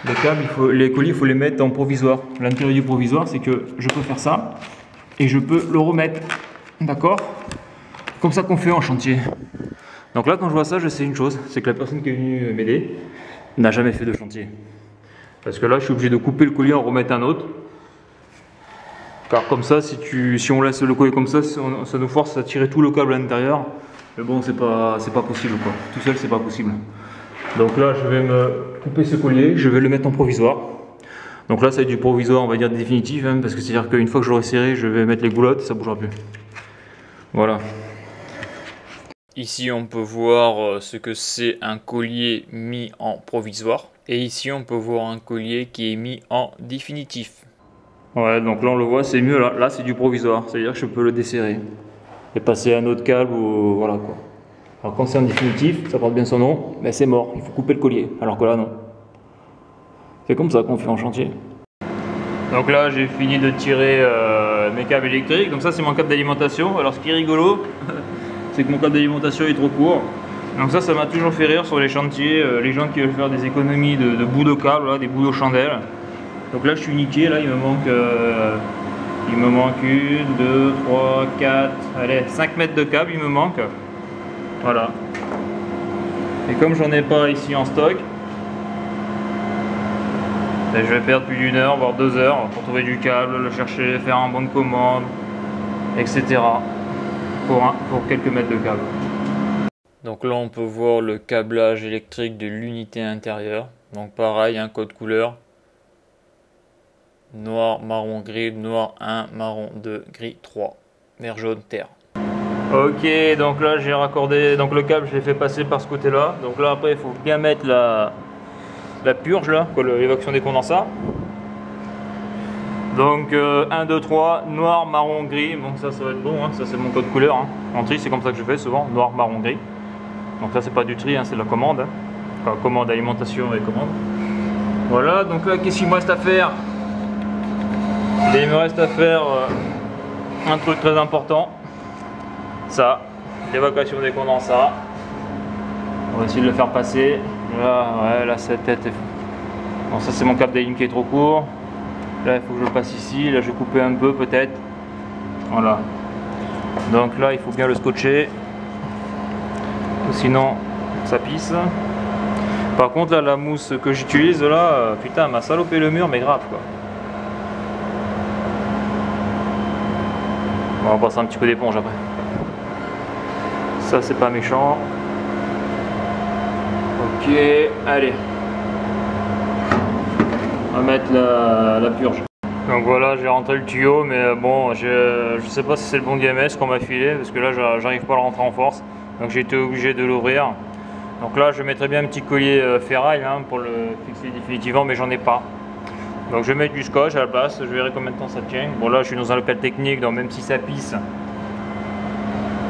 [SPEAKER 1] Les câbles, les colliers il faut les mettre en provisoire. L'intérêt du provisoire c'est que je peux faire ça et je peux le remettre. D'accord? Comme ça qu'on fait en chantier. Donc là quand je vois ça je sais une chose, c'est que la personne qui est venue m'aider n'a jamais fait de chantier. Parce que là, je suis obligé de couper le collier, en remettre un autre. Car comme ça, si on laisse le collier comme ça nous force à tirer tout le câble à l'intérieur. Mais bon, c'est pas possible quoi. Tout seul, c'est pas possible. Donc là, je vais me couper ce collier, je vais le mettre en provisoire. Donc là, ça va être du provisoire, on va dire définitif, hein, parce que c'est-à-dire qu'une fois que j'aurai serré, je vais mettre les goulottes, ça bougera plus. Voilà. Ici, on peut voir ce que c'est un collier mis en provisoire. Et ici, on peut voir un collier qui est mis en définitif. Ouais, donc là, on le voit, c'est mieux. Là c'est du provisoire. C'est-à-dire que je peux le desserrer. Et passer un autre câble ou voilà quoi. Alors quand c'est en définitif, ça porte bien son nom, mais c'est mort. Il faut couper le collier. Alors que là, non. C'est comme ça qu'on fait en chantier. Donc là, j'ai fini de tirer mes câbles électriques. Donc ça, c'est mon câble d'alimentation. Alors ce qui est rigolo, c'est que mon câble d'alimentation est trop court. Donc ça m'a toujours fait rire sur les chantiers, les gens qui veulent faire des économies de bouts de câble, là, des bouts de chandelle. Donc là je suis niqué, là il me manque 1, 2, 3, 4, allez 5 mètres de câble il me manque. Voilà. Et comme j'en ai pas ici en stock, je vais perdre plus d'1 heure, voire 2 heures pour trouver du câble, le chercher, faire un bon de commande, etc. Pour quelques mètres de câble. Donc là on peut voir le câblage électrique de l'unité intérieure. Donc pareil, un code couleur. Noir, marron, gris, noir 1, marron 2, gris 3. Vert, jaune, terre. Ok, donc là j'ai raccordé, donc le câble je l'ai fait passer par ce côté là. Donc là après il faut bien mettre la purge là, l'évacuation des condensats. Donc 1, 2, 3, noir, marron, gris. Bon ça va être bon, hein. Ça c'est mon code couleur. Hein. En tri c'est comme ça que je fais souvent, noir, marron, gris. Donc ça c'est pas du tri, hein, c'est de la commande. Hein. Enfin, commande, alimentation et commande. Voilà, donc là qu'est-ce qu'il me reste à faire? Et il me reste à faire un truc très important. Ça, l'évacuation des condensats. On va essayer de le faire passer. Là, ouais, là cette tête est... Bon ça c'est mon câble d'alim qui est trop court. Là il faut que je le passe ici, là je vais couper un peu peut-être. Voilà. Donc là il faut bien le scotcher. Sinon ça pisse. Par contre là, la mousse que j'utilise là, putain, elle m'a salopé le mur, mais grave quoi. Bon, on va passer un petit coup d'éponge après. Ça c'est pas méchant. Ok, allez. On va mettre la purge. Donc voilà, j'ai rentré le tuyau, mais bon, je sais pas si c'est le bon diamètre qu'on m'a filé, parce que là j'arrive pas à le rentrer en force. Donc j'ai été obligé de l'ouvrir. Donc là je mettrais bien un petit collier ferraille hein, pour le fixer définitivement, mais j'en ai pas. Donc je vais mettre du scotch à la place, je verrai combien de temps ça tient. Bon là je suis dans un local technique, donc même si ça pisse,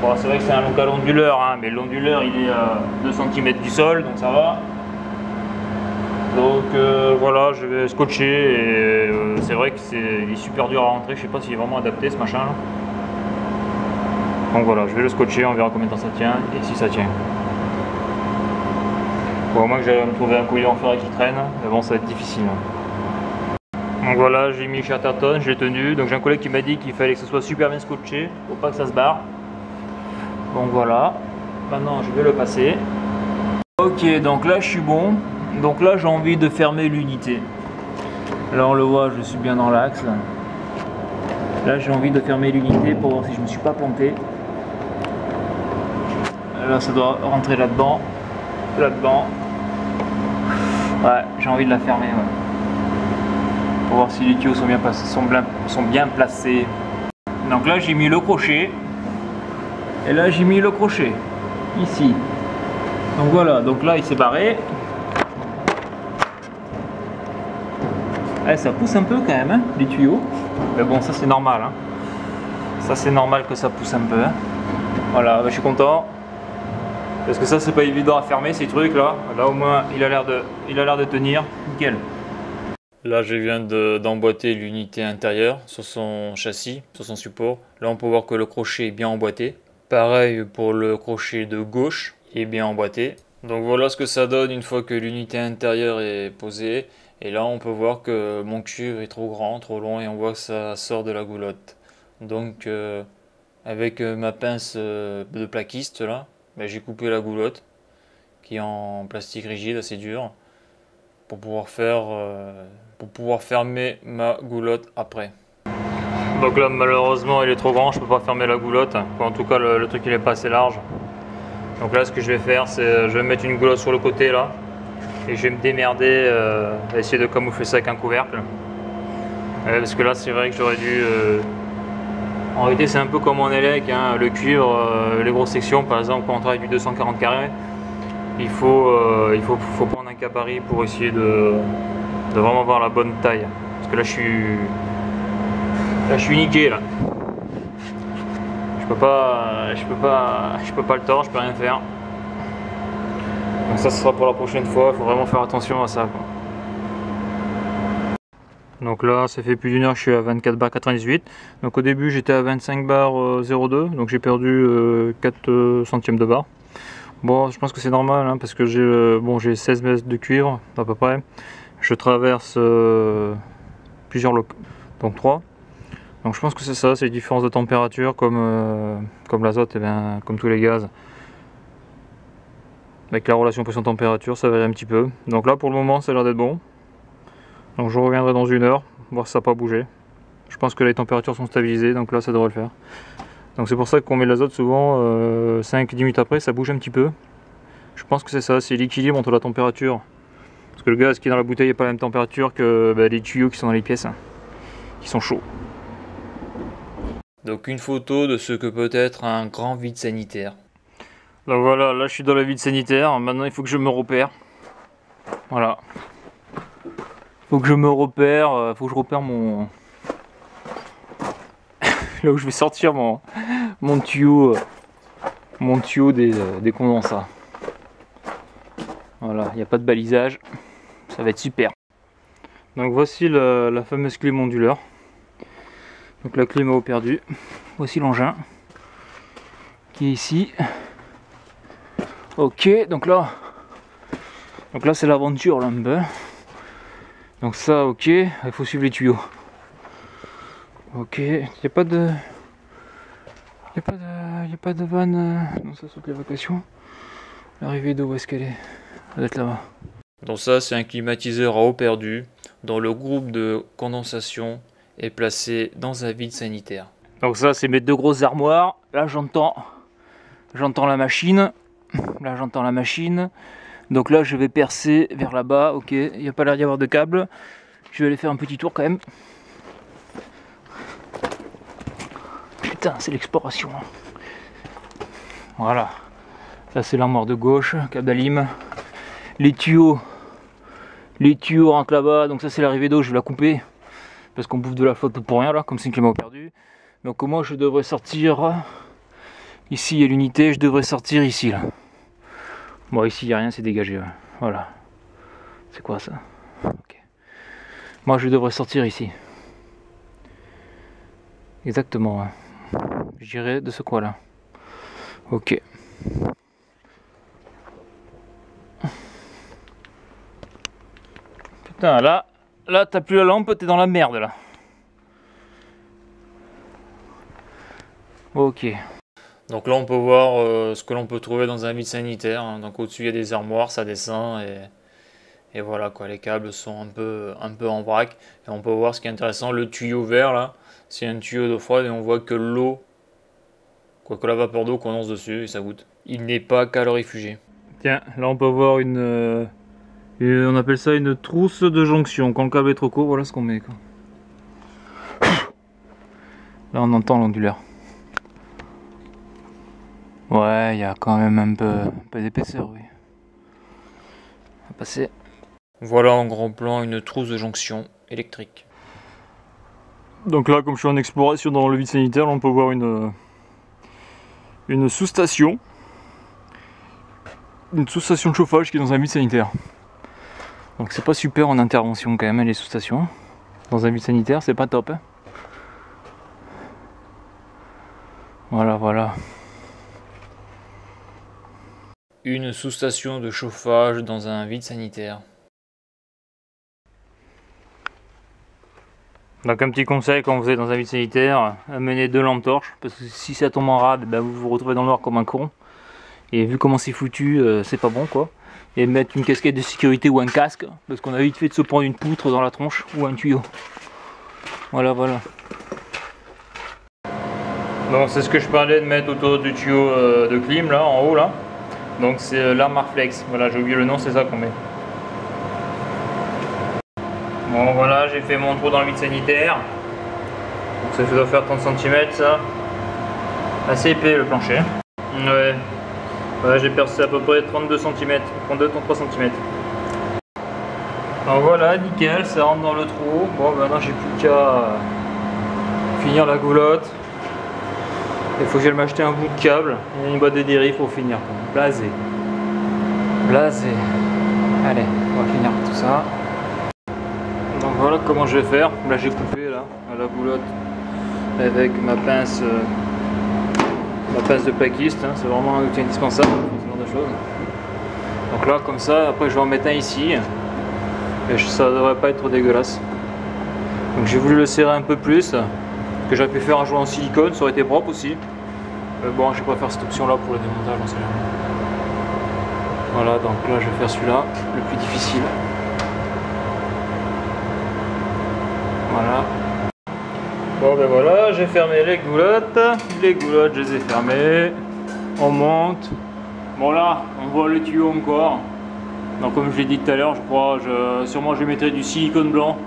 [SPEAKER 1] bon, c'est vrai que c'est un local onduleur, hein, mais l'onduleur il est à 2 cm du sol, donc ça va. Donc voilà, je vais scotcher et c'est vrai que il est super dur à rentrer, je sais pas s'il est vraiment adapté ce machin là. Donc voilà, je vais le scotcher, on verra combien de temps ça tient et si ça tient. Bon, au moins que j'allais me trouver un collier en ferraille qui traîne, mais bon ça va être difficile. Donc voilà, j'ai mis Chatterton, je l'ai tenu. Donc j'ai un collègue qui m'a dit qu'il fallait que ce soit super bien scotché pour pas que ça se barre. Donc voilà, maintenant je vais le passer. Ok, donc là je suis bon. Donc là j'ai envie de fermer l'unité. Là on le voit, je suis bien dans l'axe. Là j'ai envie de fermer l'unité pour voir si je me suis pas planté. Là ça doit rentrer là-dedans. Là-dedans. Ouais, j'ai envie de la fermer. Ouais. Pour voir si les tuyaux sont bien placés. Donc là j'ai mis le crochet. Et là j'ai mis le crochet. Ici. Donc voilà, donc là il s'est barré. Eh, ça pousse un peu quand même, hein, les tuyaux. Mais bon, ça c'est normal. Hein. Ça c'est normal que ça pousse un peu. Hein. Voilà, bah, je suis content. Parce que ça c'est pas évident à fermer ces trucs là. Là au moins il a l'air de tenir. Nickel. Là je viens d'emboîter l'unité intérieure sur son châssis, sur son support. Là on peut voir que le crochet est bien emboîté. Pareil pour le crochet de gauche, il est bien emboîté. Donc voilà ce que ça donne une fois que l'unité intérieure est posée. Et là on peut voir que mon cuivre est trop grand, trop long et on voit que ça sort de la goulotte. Donc avec ma pince de plaquiste là, ben, j'ai coupé la goulotte qui est en plastique rigide assez dur pour pouvoir fermer ma goulotte après. Donc là malheureusement il est trop grand, je peux pas fermer la goulotte. En tout cas le truc il est pas assez large. Donc là ce que je vais faire c'est je vais mettre une goulotte sur le côté là. Et je vais me démerder à essayer de camoufler ça avec un couvercle. Parce que là c'est vrai que j'aurais dû... En réalité c'est un peu comme en élec, hein, le cuivre, les grosses sections par exemple quand on travaille du 240 carrés, il faut prendre un gabarit pour essayer de vraiment avoir la bonne taille. Parce que là je suis niqué là. Je peux pas le tordre, je peux rien faire. Donc ça ce sera pour la prochaine fois, il faut vraiment faire attention à ça quoi. Donc là ça fait plus d'une heure, je suis à 24 bar 98. Donc au début j'étais à 25 bar 02, donc j'ai perdu 4 centièmes de bar. Bon je pense que c'est normal hein, parce que j'ai 16 mètres de cuivre à peu près. Je traverse plusieurs locaux, donc 3. Donc je pense que c'est ça, c'est les différences de température comme l'azote et bien comme tous les gaz. Avec la relation pression-température, ça varie un petit peu. Donc là, pour le moment, ça a l'air d'être bon. Donc je reviendrai dans une heure, voir si ça n'a pas bougé. Je pense que les températures sont stabilisées, donc là, ça devrait le faire. Donc c'est pour ça qu'on met l'azote souvent, 5-10 minutes après, ça bouge un petit peu. Je pense que c'est ça, c'est l'équilibre entre la température. Parce que le gaz qui est dans la bouteille n'est pas la même température que les tuyaux qui sont dans les pièces, hein, qui sont chauds. Donc une photo de ce que peut être un grand vide sanitaire. Donc voilà, là je suis dans le vide sanitaire, maintenant il faut que je me repère. Voilà. Faut que je me repère, faut que je repère mon... là où je vais sortir mon tuyau des condensats. Voilà, il n'y a pas de balisage, ça va être super. Donc voici la fameuse clé onduleur. Donc la clé m'a perdu. Voici l'engin qui est ici. Ok, donc là c'est l'aventure là un peu. Donc ça ok, il faut suivre les tuyaux. Ok, il n'y a pas de vanne. Non, ça saute l'évacuation.
[SPEAKER 2] L'arrivée d'eau, où est-ce qu'elle est? Elle doit être là-bas.
[SPEAKER 1] Donc ça, c'est un climatiseur à eau perdue dont le groupe de condensation est placé dans un vide sanitaire.
[SPEAKER 2] Donc ça, c'est mes deux grosses armoires. Là, j'entends la machine. Là, j'entends la machine. Donc là, je vais percer vers là-bas. Ok, il n'y a pas l'air d'y avoir de câble. Je vais aller faire un petit tour quand même. Putain, c'est l'exploration. Voilà. Ça, c'est l'armoire de gauche, câble d'alim. Les tuyaux rentrent là-bas. Donc ça, c'est l'arrivée d'eau. Je vais la couper parce qu'on bouffe de la flotte pour rien là, comme c'est une climat perdu. Donc moi, je devrais sortir. Ici, il y a l'unité. Je devrais sortir ici là. Bon, ici, il n'y a rien, c'est dégagé. Ouais. Voilà. C'est quoi ça? Okay. Moi, je devrais sortir ici. Exactement. Ouais. J'irai de ce coin-là. Ok. Putain, là t'as plus la lampe, t'es dans la merde, là. Ok.
[SPEAKER 1] Donc là, on peut voir ce que l'on peut trouver dans un vide sanitaire. Hein. Donc au-dessus, il y a des armoires, ça descend et voilà quoi. Les câbles sont un peu en vrac. Et on peut voir ce qui est intéressant, le tuyau vert là, c'est un tuyau d'eau froide et on voit que l'eau, quoique la vapeur d'eau condense dessus et ça goûte. Il n'est pas calorifugé.
[SPEAKER 2] Tiens, là on peut voir on appelle ça une trousse de jonction. Quand le câble est trop court, voilà ce qu'on met quoi. Là on entend l'onduleur. Ouais, il y a quand même un peu d'épaisseur, oui. On va passer.
[SPEAKER 1] Voilà en grand plan une trousse de jonction électrique.
[SPEAKER 2] Donc là, comme je suis en exploration dans le vide sanitaire, là, on peut voir une sous-station. Une sous-station de chauffage qui est dans un vide sanitaire. Donc c'est pas super en intervention quand même, les sous-stations. Dans un vide sanitaire, c'est pas top. Hein. Voilà.
[SPEAKER 1] Une sous-station de chauffage dans un vide sanitaire.
[SPEAKER 2] Donc un petit conseil quand vous êtes dans un vide sanitaire, amenez 2 lampes torches, parce que si ça tombe en rade, ben vous vous retrouvez dans le noir comme un con. Et vu comment c'est foutu, c'est pas bon quoi. Et mettre une casquette de sécurité ou un casque, parce qu'on a vite fait de se prendre une poutre dans la tronche ou un tuyau. Voilà. Donc c'est ce que je parlais de mettre autour du tuyau de clim là, en haut là. Donc c'est l'arme Arflex, voilà j'ai oublié le nom, c'est ça qu'on met. Bon voilà, j'ai fait mon trou dans le vide sanitaire. Donc ça doit faire 30 cm ça. Assez épais le plancher. Ouais. Voilà, j'ai percé à peu près 32 cm, 32-33 cm. Alors voilà, nickel, ça rentre dans le trou. Bon maintenant j'ai plus qu'à finir la goulotte. Il faut que j'aille m'acheter un bout de câble et une boîte de dérive pour finir. Blasé. Allez, on va finir tout ça. Donc voilà comment je vais faire. Là j'ai coupé là, à la goulotte avec ma pince de plaquiste. Hein. C'est vraiment un outil indispensable pour ce genre de choses. Donc là comme ça, après je vais en mettre un ici. Et ça devrait pas être trop dégueulasse. Donc j'ai voulu le serrer un peu plus. Que j'aurais pu faire un joint en silicone, ça aurait été propre aussi. Mais bon, je préfère cette option là pour le démontage, on sait jamais. Voilà, donc là je vais faire celui-là, le plus difficile. Voilà. Bon ben voilà, j'ai fermé les goulottes. Les goulottes, je les ai fermées. On monte. Bon là, on voit le tuyau encore. Donc comme je l'ai dit tout à l'heure, je crois, sûrement je mettrai du silicone blanc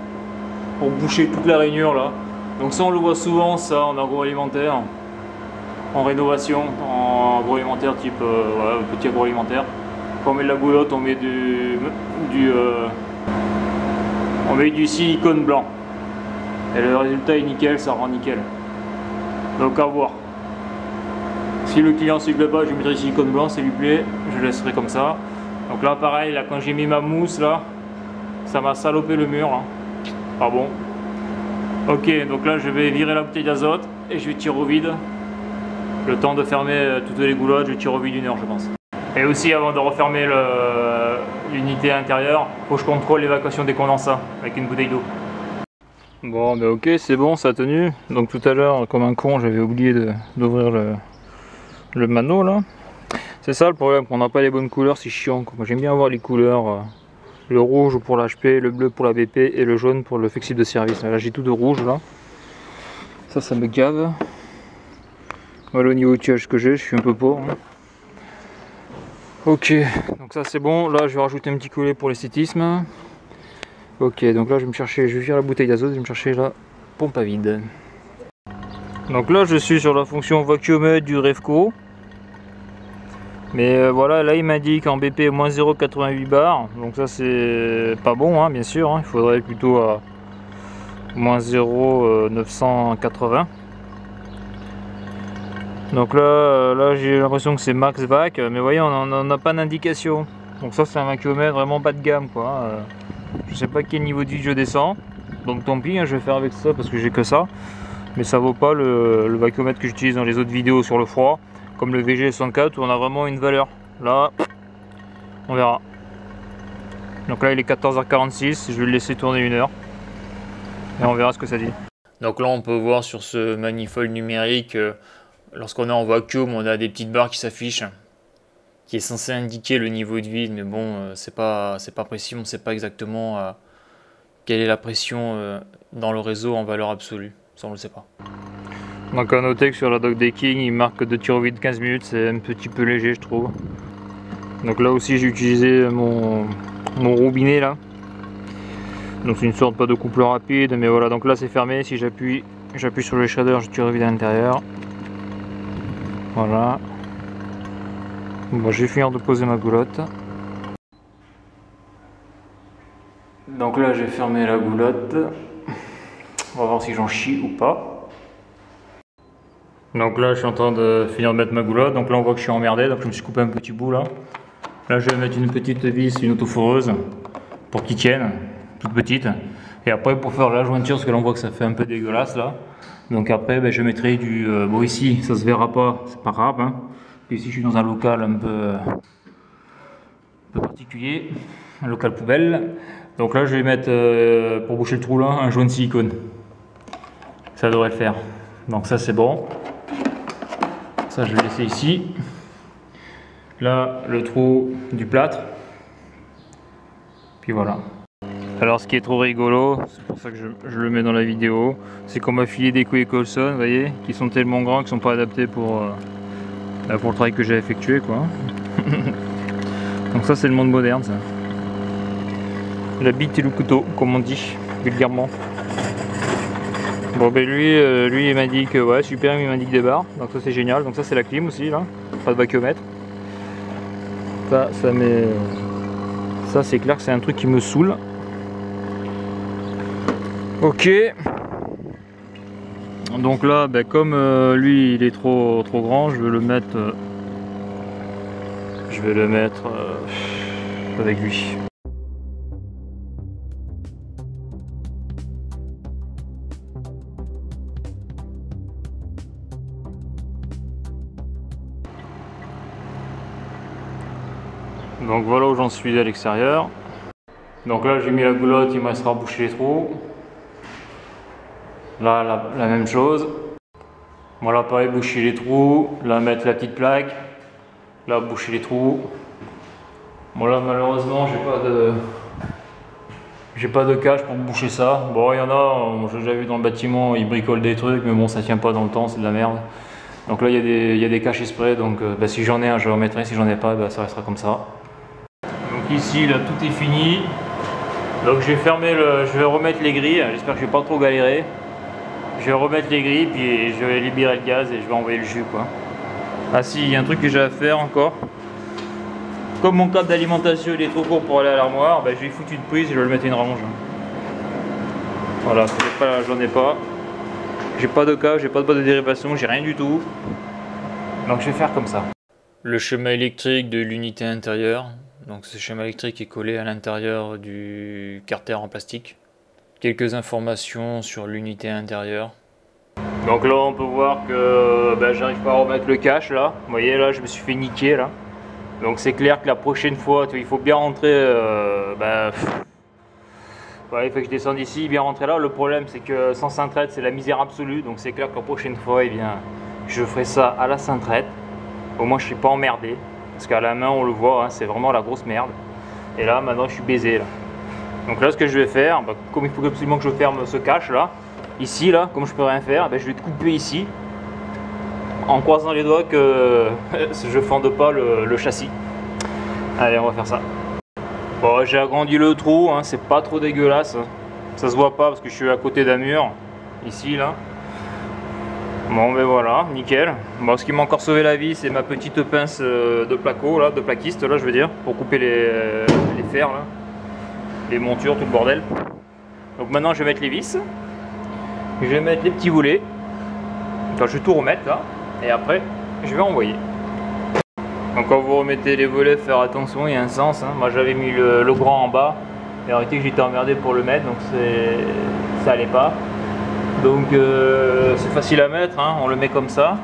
[SPEAKER 2] pour boucher toute la rainure là. Donc ça on le voit souvent ça en agroalimentaire, en rénovation, en agroalimentaire type voilà, petit agroalimentaire. Quand on met de la goulotte, on met du silicone blanc. Et le résultat est nickel, ça rend nickel. Donc à voir. Si le client ne s'y plaît pas, je mettrai du silicone blanc, s'il lui plaît, je laisserai comme ça. Donc là pareil, là, quand j'ai mis ma mousse là, ça m'a salopé le mur. Là. Pas bon. Ok, donc là je vais virer la bouteille d'azote et je vais tirer au vide. Le temps de fermer toutes les goulottes, je tire au vide 1 heure je pense. Et aussi avant de refermer l'unité intérieure, faut que je contrôle l'évacuation des condensats avec une bouteille d'eau. Bon ben ok, c'est bon, ça a tenu. Donc tout à l'heure, comme un con, j'avais oublié d'ouvrir le mano là. C'est ça le problème, qu'on n'a pas les bonnes couleurs, c'est chiant. Moi j'aime bien avoir les couleurs, le rouge pour l'HP, le bleu pour la BP et le jaune pour le flexible de service. Là j'ai tout de rouge là. Ça me gave. Voilà au niveau du tirage que j'ai, je suis un peu pauvre. Hein. Ok, donc ça c'est bon. Là je vais rajouter un petit collet pour l'esthétisme. Ok, donc là je vais faire la bouteille d'azote, je vais me chercher la pompe à vide. Donc là je suis sur la fonction vacuumètre du Revco. Mais voilà, là il m'indique en BP moins 0,88 bar. Donc ça c'est pas bon hein, bien sûr. Hein. Il faudrait plutôt à moins 0,980. Donc là j'ai l'impression que c'est max vac. Mais vous voyez on n'a pas d'indication. Donc ça c'est un vacuumètre vraiment bas de gamme quoi. Je sais pas quel niveau de vie je descends. Donc tant pis, hein, je vais faire avec ça parce que j'ai que ça. Mais ça vaut pas le vacuumètre que j'utilise dans les autres vidéos sur le froid. Comme le VG64 où on a vraiment une valeur. Là, on verra. Donc là il est 14h46, je vais le laisser tourner 1 heure. Et on verra ce que ça dit.
[SPEAKER 1] Donc là on peut voir sur ce manifold numérique, lorsqu'on est en vacuum, on a des petites barres qui s'affichent, qui est censé indiquer le niveau de vide, mais bon, c'est pas précis, on ne sait pas exactement quelle est la pression dans le réseau en valeur absolue. Ça on ne le sait pas.
[SPEAKER 2] Donc à noter que sur la dock decking il marque de tir au vide 15 minutes, c'est un petit peu léger je trouve. Donc là aussi j'ai utilisé mon robinet là. Donc c'est une sorte pas de couple rapide, mais voilà, donc là c'est fermé, si j'appuie sur le shader, je tire au vide à l'intérieur. Voilà. Bon, je vais finir de poser ma goulotte. Donc là j'ai fermé la goulotte. On va voir si j'en chie ou pas. Donc là je suis en train de finir de mettre ma goulotte, donc là on voit que je suis emmerdé, donc je me suis coupé un petit bout là. Là je vais mettre une petite vis, une autoforeuse, pour qu'il tienne, toute petite. Et après pour faire la jointure, parce que là on voit que ça fait un peu dégueulasse là. Donc après ben, je mettrai du... bon ici ça se verra pas, c'est pas grave. Hein. Ici je suis dans un local un peu particulier, un local poubelle. Donc là je vais mettre, pour boucher le trou là, un joint de silicone. Ça devrait le faire. Donc ça c'est bon. Ça je vais laisser ici. Là le trou du plâtre. Puis voilà. Alors ce qui est trop rigolo, c'est pour ça que je le mets dans la vidéo, c'est qu'on m'a filé des couilles Colson, vous voyez, qui sont tellement grands qu'ils ne sont pas adaptés pour le travail que j'ai effectué quoi. Donc ça c'est le monde moderne ça. La bite et le couteau, comme on dit vulgairement. Bon ben lui il m'a dit que ouais super, il m'indique des barres, donc ça c'est génial. Donc ça c'est la clim aussi là, pas de vacuomètre. Ça c'est clair que c'est un truc qui me saoule. Ok. Donc là ben, comme lui il est trop grand, je vais le mettre avec lui. Donc voilà où j'en suis à l'extérieur. Donc là j'ai mis la goulotte, il me restera à boucher les trous. Là la même chose. Voilà pareil, boucher les trous. Là mettre la petite plaque. Là boucher les trous. Bon là malheureusement j'ai pas de cache pour boucher ça. Bon il y en a, j'ai déjà vu dans le bâtiment, ils bricolent des trucs mais bon ça tient pas dans le temps, c'est de la merde. Donc là il y a des caches exprès, donc bah, si j'en ai un je le remettrai, si j'en ai pas bah, ça restera comme ça. Donc ici là tout est fini. Donc je vais remettre les grilles, j'espère que je vais pas trop galérer. Je vais remettre les grilles puis je vais libérer le gaz et je vais envoyer le jus quoi. Ah si, il y a un truc que j'ai à faire encore. Comme mon câble d'alimentation il est trop court pour aller à l'armoire, bah, je vais foutre une prise et je vais le mettre une rallonge. Voilà, j'en ai pas. J'ai pas de câble, j'ai pas de boîte de dérivation, j'ai rien du tout. Donc je vais faire comme ça.
[SPEAKER 1] Le schéma électrique de l'unité intérieure. Donc ce schéma électrique est collé à l'intérieur du carter en plastique. Quelques informations sur l'unité intérieure.
[SPEAKER 2] Donc là on peut voir que ben, j'arrive pas à remettre le cache là. Vous voyez là je me suis fait niquer là. Donc c'est clair que la prochaine fois il faut bien rentrer. Ouais, il faut que je descende ici, bien rentrer là. Le problème c'est que sans cintrette c'est la misère absolue. Donc c'est clair que la prochaine fois eh bien, je ferai ça à la cintrette. Au moins je suis pas emmerdé. Parce qu'à la main on le voit, hein, c'est vraiment la grosse merde. Et là maintenant je suis baisé là. Donc là ce que je vais faire, bah, comme il faut absolument que je ferme ce cache là, ici là, comme je peux rien faire, bah, je vais te couper ici. En croisant les doigts que je fende pas le châssis. Allez, on va faire ça. Bon, j'ai agrandi le trou, hein, c'est pas trop dégueulasse. Ça se voit pas parce que je suis à côté d'un mur, ici là. Bon ben voilà, nickel. Bon, ce qui m'a encore sauvé la vie, c'est ma petite pince de placo, là, de plaquiste, là je veux dire, pour couper les fers, là, les montures, tout le bordel. Donc maintenant je vais mettre les vis, je vais mettre les petits volets, enfin je vais tout remettre là, et après je vais envoyer. Donc quand vous remettez les volets, faire attention, il y a un sens, hein. Moi j'avais mis le grand en bas, et en réalité que j'étais emmerdé pour le mettre, donc ça allait pas. Donc c'est facile à mettre, hein, on le met comme ça.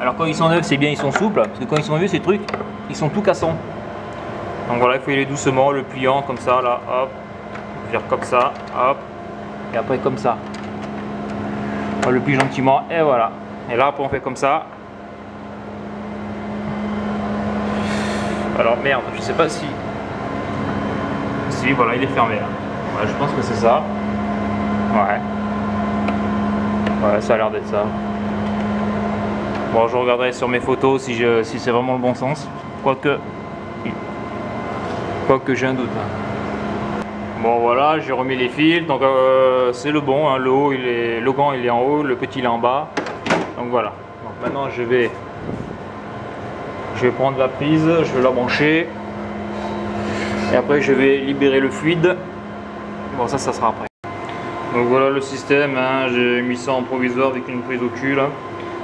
[SPEAKER 2] Alors quand ils sont neufs, c'est bien, ils sont souples, parce que quand ils sont vieux, ces trucs, ils sont tout cassants. Donc voilà, il faut y aller doucement, le pliant comme ça, là, hop, faire comme ça, hop, et après comme ça. On le plie gentiment, et voilà. Et là, après on fait comme ça. Alors merde, je sais pas si... Si, voilà, il est fermé là. Ouais, je pense que c'est ça. Ouais. Ouais, ça a l'air d'être ça. Bon, je regarderai sur mes photos si c'est vraiment le bon sens. Quoique j'ai un doute. Hein. Bon, voilà, j'ai remis les fils. Donc, c'est le bon. Hein, le grand il est en haut, le petit il est en bas. Donc voilà. Donc maintenant, je vais prendre la prise, je vais la brancher. Et après, je vais libérer le fluide. Bon, ça sera après. Donc voilà le système, hein. J'ai mis ça en provisoire avec une prise au cul là.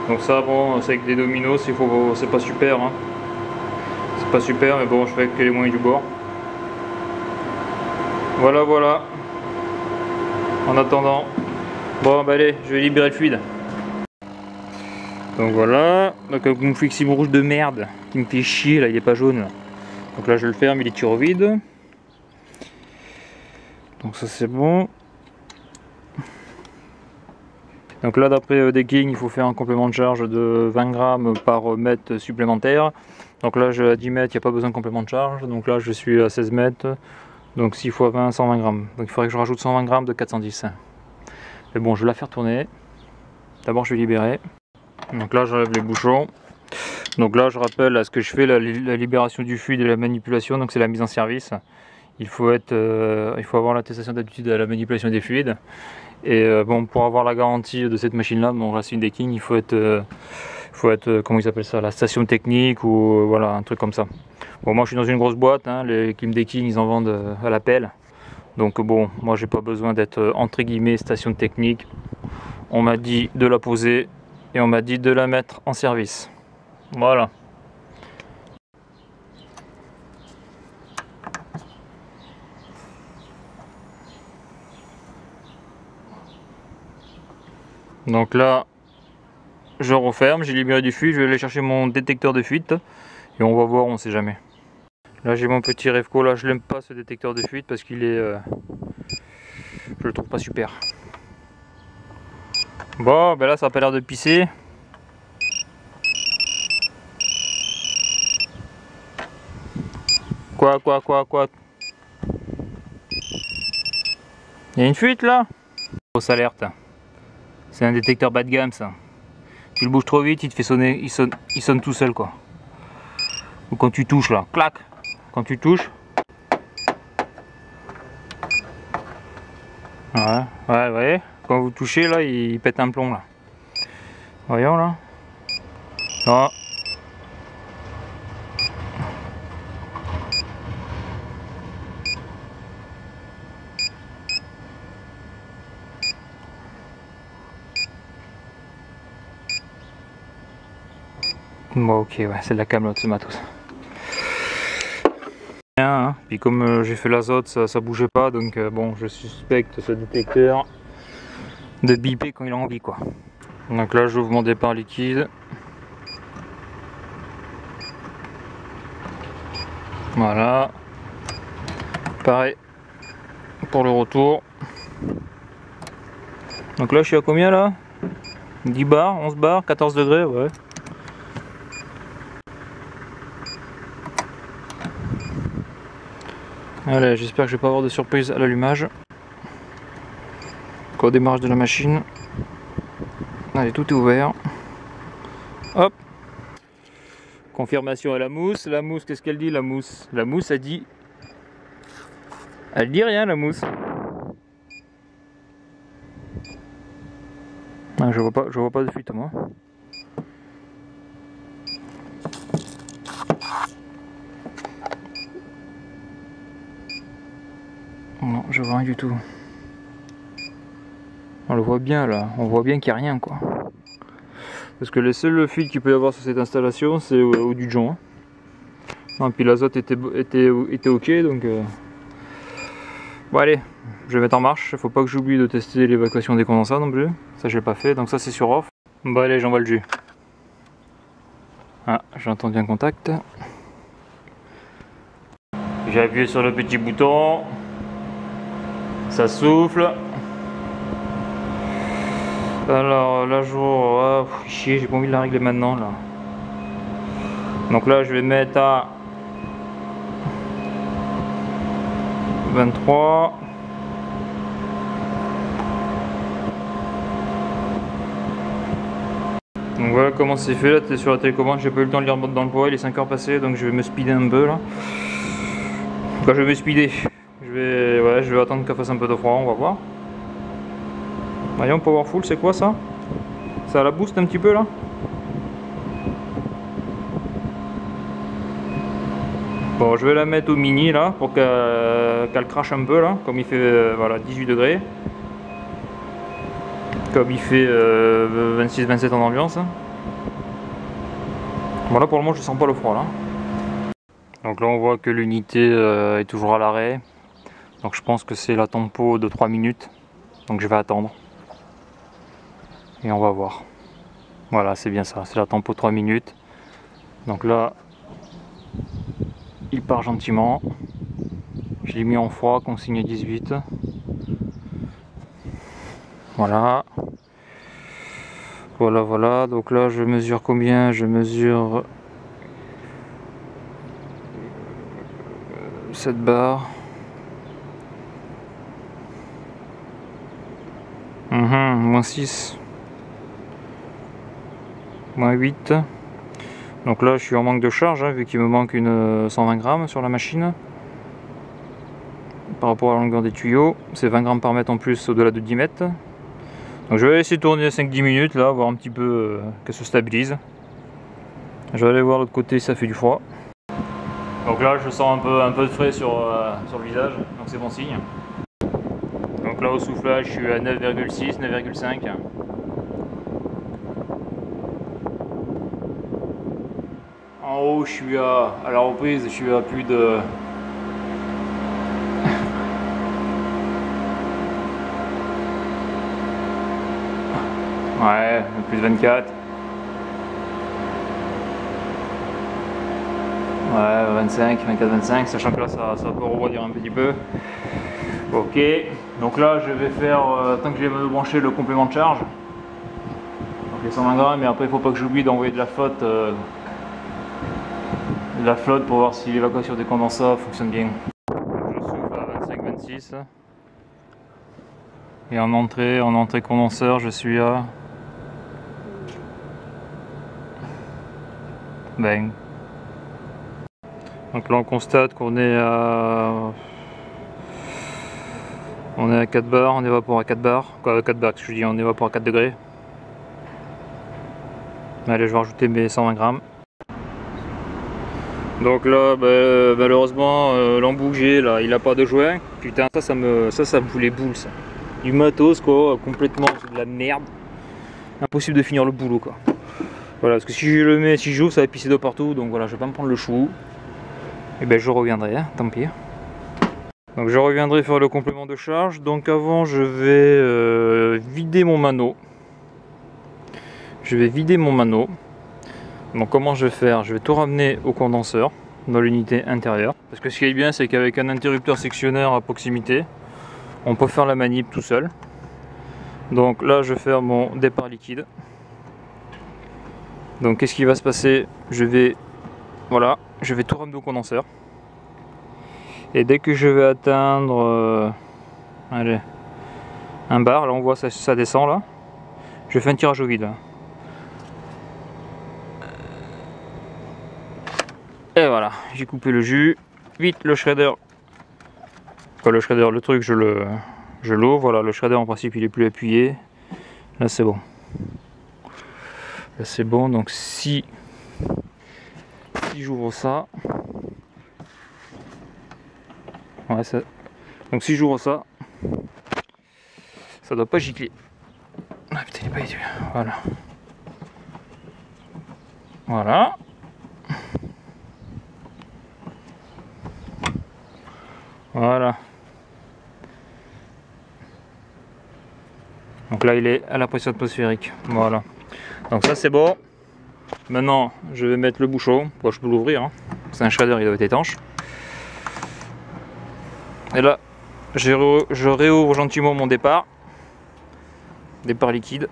[SPEAKER 2] Donc ça, bon, c'est avec des dominos, c'est pas super. Hein. C'est pas super, mais bon, je fais avec les moyens du bord. Voilà, voilà. En attendant, bon, bah allez, je vais libérer le fluide. Donc voilà, donc mon flexible rouge de merde qui me fait chier là, il est pas jaune. Là. Donc là, je le ferme, il est tiré au vide. Donc ça c'est bon. Donc là d'après Decking il faut faire un complément de charge de 20 grammes par mètre supplémentaire. Donc là je à 10 mètres, il n'y a pas besoin de complément de charge. Donc là je suis à 16 mètres. Donc 6 x 20, 120 grammes. Donc il faudrait que je rajoute 120 grammes de 410. Mais bon, je vais la faire tourner. D'abord je vais libérer. Donc là j'enlève les bouchons. Donc là je rappelle à ce que je fais la libération du fluide et la manipulation. Donc c'est la mise en service. Il faut avoir l'attestation d'aptitude à la manipulation des fluides. Et bon, pour avoir la garantie de cette machine-là, bon, là c'est une Decking, il faut être, comment ils appellent ça, la station technique ou voilà, un truc comme ça. Bon, moi je suis dans une grosse boîte, hein, les clims Decking ils en vendent à l'appel. Donc bon, moi j'ai pas besoin d'être entre guillemets station technique. On m'a dit de la poser et on m'a dit de la mettre en service. Voilà. Donc là, je referme, j'ai libéré du fluide, je vais aller chercher mon détecteur de fuite et on va voir, on sait jamais. Là j'ai mon petit Revco, là je l'aime pas ce détecteur de fuite parce qu'il est... je le trouve pas super. Bon, ben là ça a pas l'air de pisser. Quoi? Il y a une fuite là? Grosse alerte. C'est un détecteur bas de gamme ça. Tu le bouges trop vite, il te fait sonner, il sonne tout seul quoi. Ou quand tu touches là, clac. Quand tu touches. Ouais, vous voyez, quand vous touchez là, il pète un plomb là. Voyons là. Oh. Bon ok, ouais, c'est de la camelote ce matos. Hein, puis comme j'ai fait l'azote, ça bougeait pas, donc bon, je suspecte ce détecteur de biper quand il a envie quoi. Donc là j'ouvre mon départ liquide. Voilà. Pareil pour le retour. Donc là je suis à combien là? 10 bars, 11 bars, 14 degrés, ouais.
[SPEAKER 1] Allez, j'espère que je vais pas avoir de surprise à l'allumage. Au démarrage de la machine. Allez, tout est ouvert. Hop. Confirmation à la mousse. La mousse, qu'est-ce qu'elle dit, la mousse? La mousse, elle dit... Elle dit rien, la mousse. Ah, je vois pas de fuite, moi. Non, je vois rien du tout. On le voit bien là, on voit bien qu'il n'y a rien quoi. Parce que les seuls fuites qu'il peut y avoir sur cette installation, c'est au du joint. Non, puis l'azote était ok, donc... Bon allez, je vais mettre en marche. Faut pas que j'oublie de tester l'évacuation des condensats non plus. Ça je l'ai pas fait, donc ça c'est sur off. Bon allez, j'envoie le jus. Ah, j'ai entendu un contact. J'ai appuyé sur le petit bouton. Ça souffle. Alors là chier, j'ai pas envie de la régler maintenant là. Donc là je vais mettre à 23. Donc voilà comment c'est fait là, t'es sur la télécommande, j'ai pas eu le temps de lire dans le poids, il est 5 heures passées donc je vais me speeder un peu là. Enfin je vais me speeder. Je vais attendre qu'elle fasse un peu de froid, on va voir. Voyons, Powerful, c'est quoi ça? Ça la booste un petit peu là? Bon, je vais la mettre au mini là pour qu'elle crache un peu là, comme il fait voilà, 18 degrés. Comme il fait 26-27 en ambiance. Voilà, pour le moment je sens pas le froid là. Donc là on voit que l'unité est toujours à l'arrêt. Donc je pense que c'est la tempo de 3 minutes. Donc je vais attendre. Et on va voir. Voilà, c'est bien ça, c'est la tempo 3 minutes. Donc là, il part gentiment. Je l'ai mis en froid, consigne 18. Voilà. Voilà. Donc là, je mesure combien? Je mesure 7 bars. Moins 6. Moins 8. Donc là je suis en manque de charge hein, vu qu'il me manque une 120 grammes sur la machine. Par rapport à la longueur des tuyaux, c'est 20 grammes par mètre en plus au-delà de 10 mètres. Donc je vais laisser tourner 5-10 minutes là, voir un petit peu qu'elle se stabilise. Je vais aller voir l'autre côté si ça fait du froid. Donc là je sens un peu de frais sur le visage, donc c'est bon signe. Donc là au soufflage je suis à 9,6, 9,5. En haut je suis à la reprise, je suis à plus de... Ouais, plus de 24. Ouais, 25, 24-25, sachant que là ça peut refroidir un petit peu. Ok, donc là je vais faire, tant que je vais brancher le complément de charge. Donc les 120 grammes, mais après il faut pas que j'oublie d'envoyer de la flotte. Pour voir si l'évacuation des condensats fonctionne bien. Je souffle à 25-26. Et en entrée condenseur, je suis à... Bang. Donc là on constate qu'on est à... On est à 4 bars, on évapore à 4 bars. Quoi, 4 bars, que je dis, on évapore à 4 degrés. Allez, je vais rajouter mes 120 grammes. Donc là, malheureusement, l'embout que j'ai là, il a pas de joint. Putain, ça me fout les boules, ça. Du matos, quoi, complètement, c'est de la merde. Impossible de finir le boulot, quoi. Voilà, parce que si je le mets, si j'ouvre, ça va pisser de partout. Donc voilà, je vais pas me prendre le chou. Et ben, je reviendrai, hein, tant pis. Donc je reviendrai faire le complément de charge. Donc avant, je vais vider mon mano. Donc comment je vais faire? Je vais tout ramener au condenseur dans l'unité intérieure. Parce que ce qui est bien, c'est qu'avec un interrupteur sectionneur à proximité, on peut faire la manip tout seul. Donc là je vais faire mon départ liquide. Donc qu'est-ce qui va se passer? Je vais tout ramener au condenseur. Et dès que je vais atteindre allez, un bar, là on voit ça descend là, je fais un tirage au vide là. Et voilà, j'ai coupé le jus. Vite le shredder. Enfin, le shredder, le truc, je l'ouvre. Voilà, le shredder en principe il est plus appuyé. Là c'est bon. Là c'est bon. Donc si j'ouvre ça, ouais, donc si j'ouvre ça, ça doit pas gicler. Ah putain, il est pas étudié. Voilà. Voilà. Voilà. Donc là il est à la pression atmosphérique. Voilà. Donc ça c'est bon. Maintenant je vais mettre le bouchon. Bon, je peux l'ouvrir. Hein. C'est un shredder, il doit être étanche. Et là je réouvre gentiment mon départ. Départ liquide.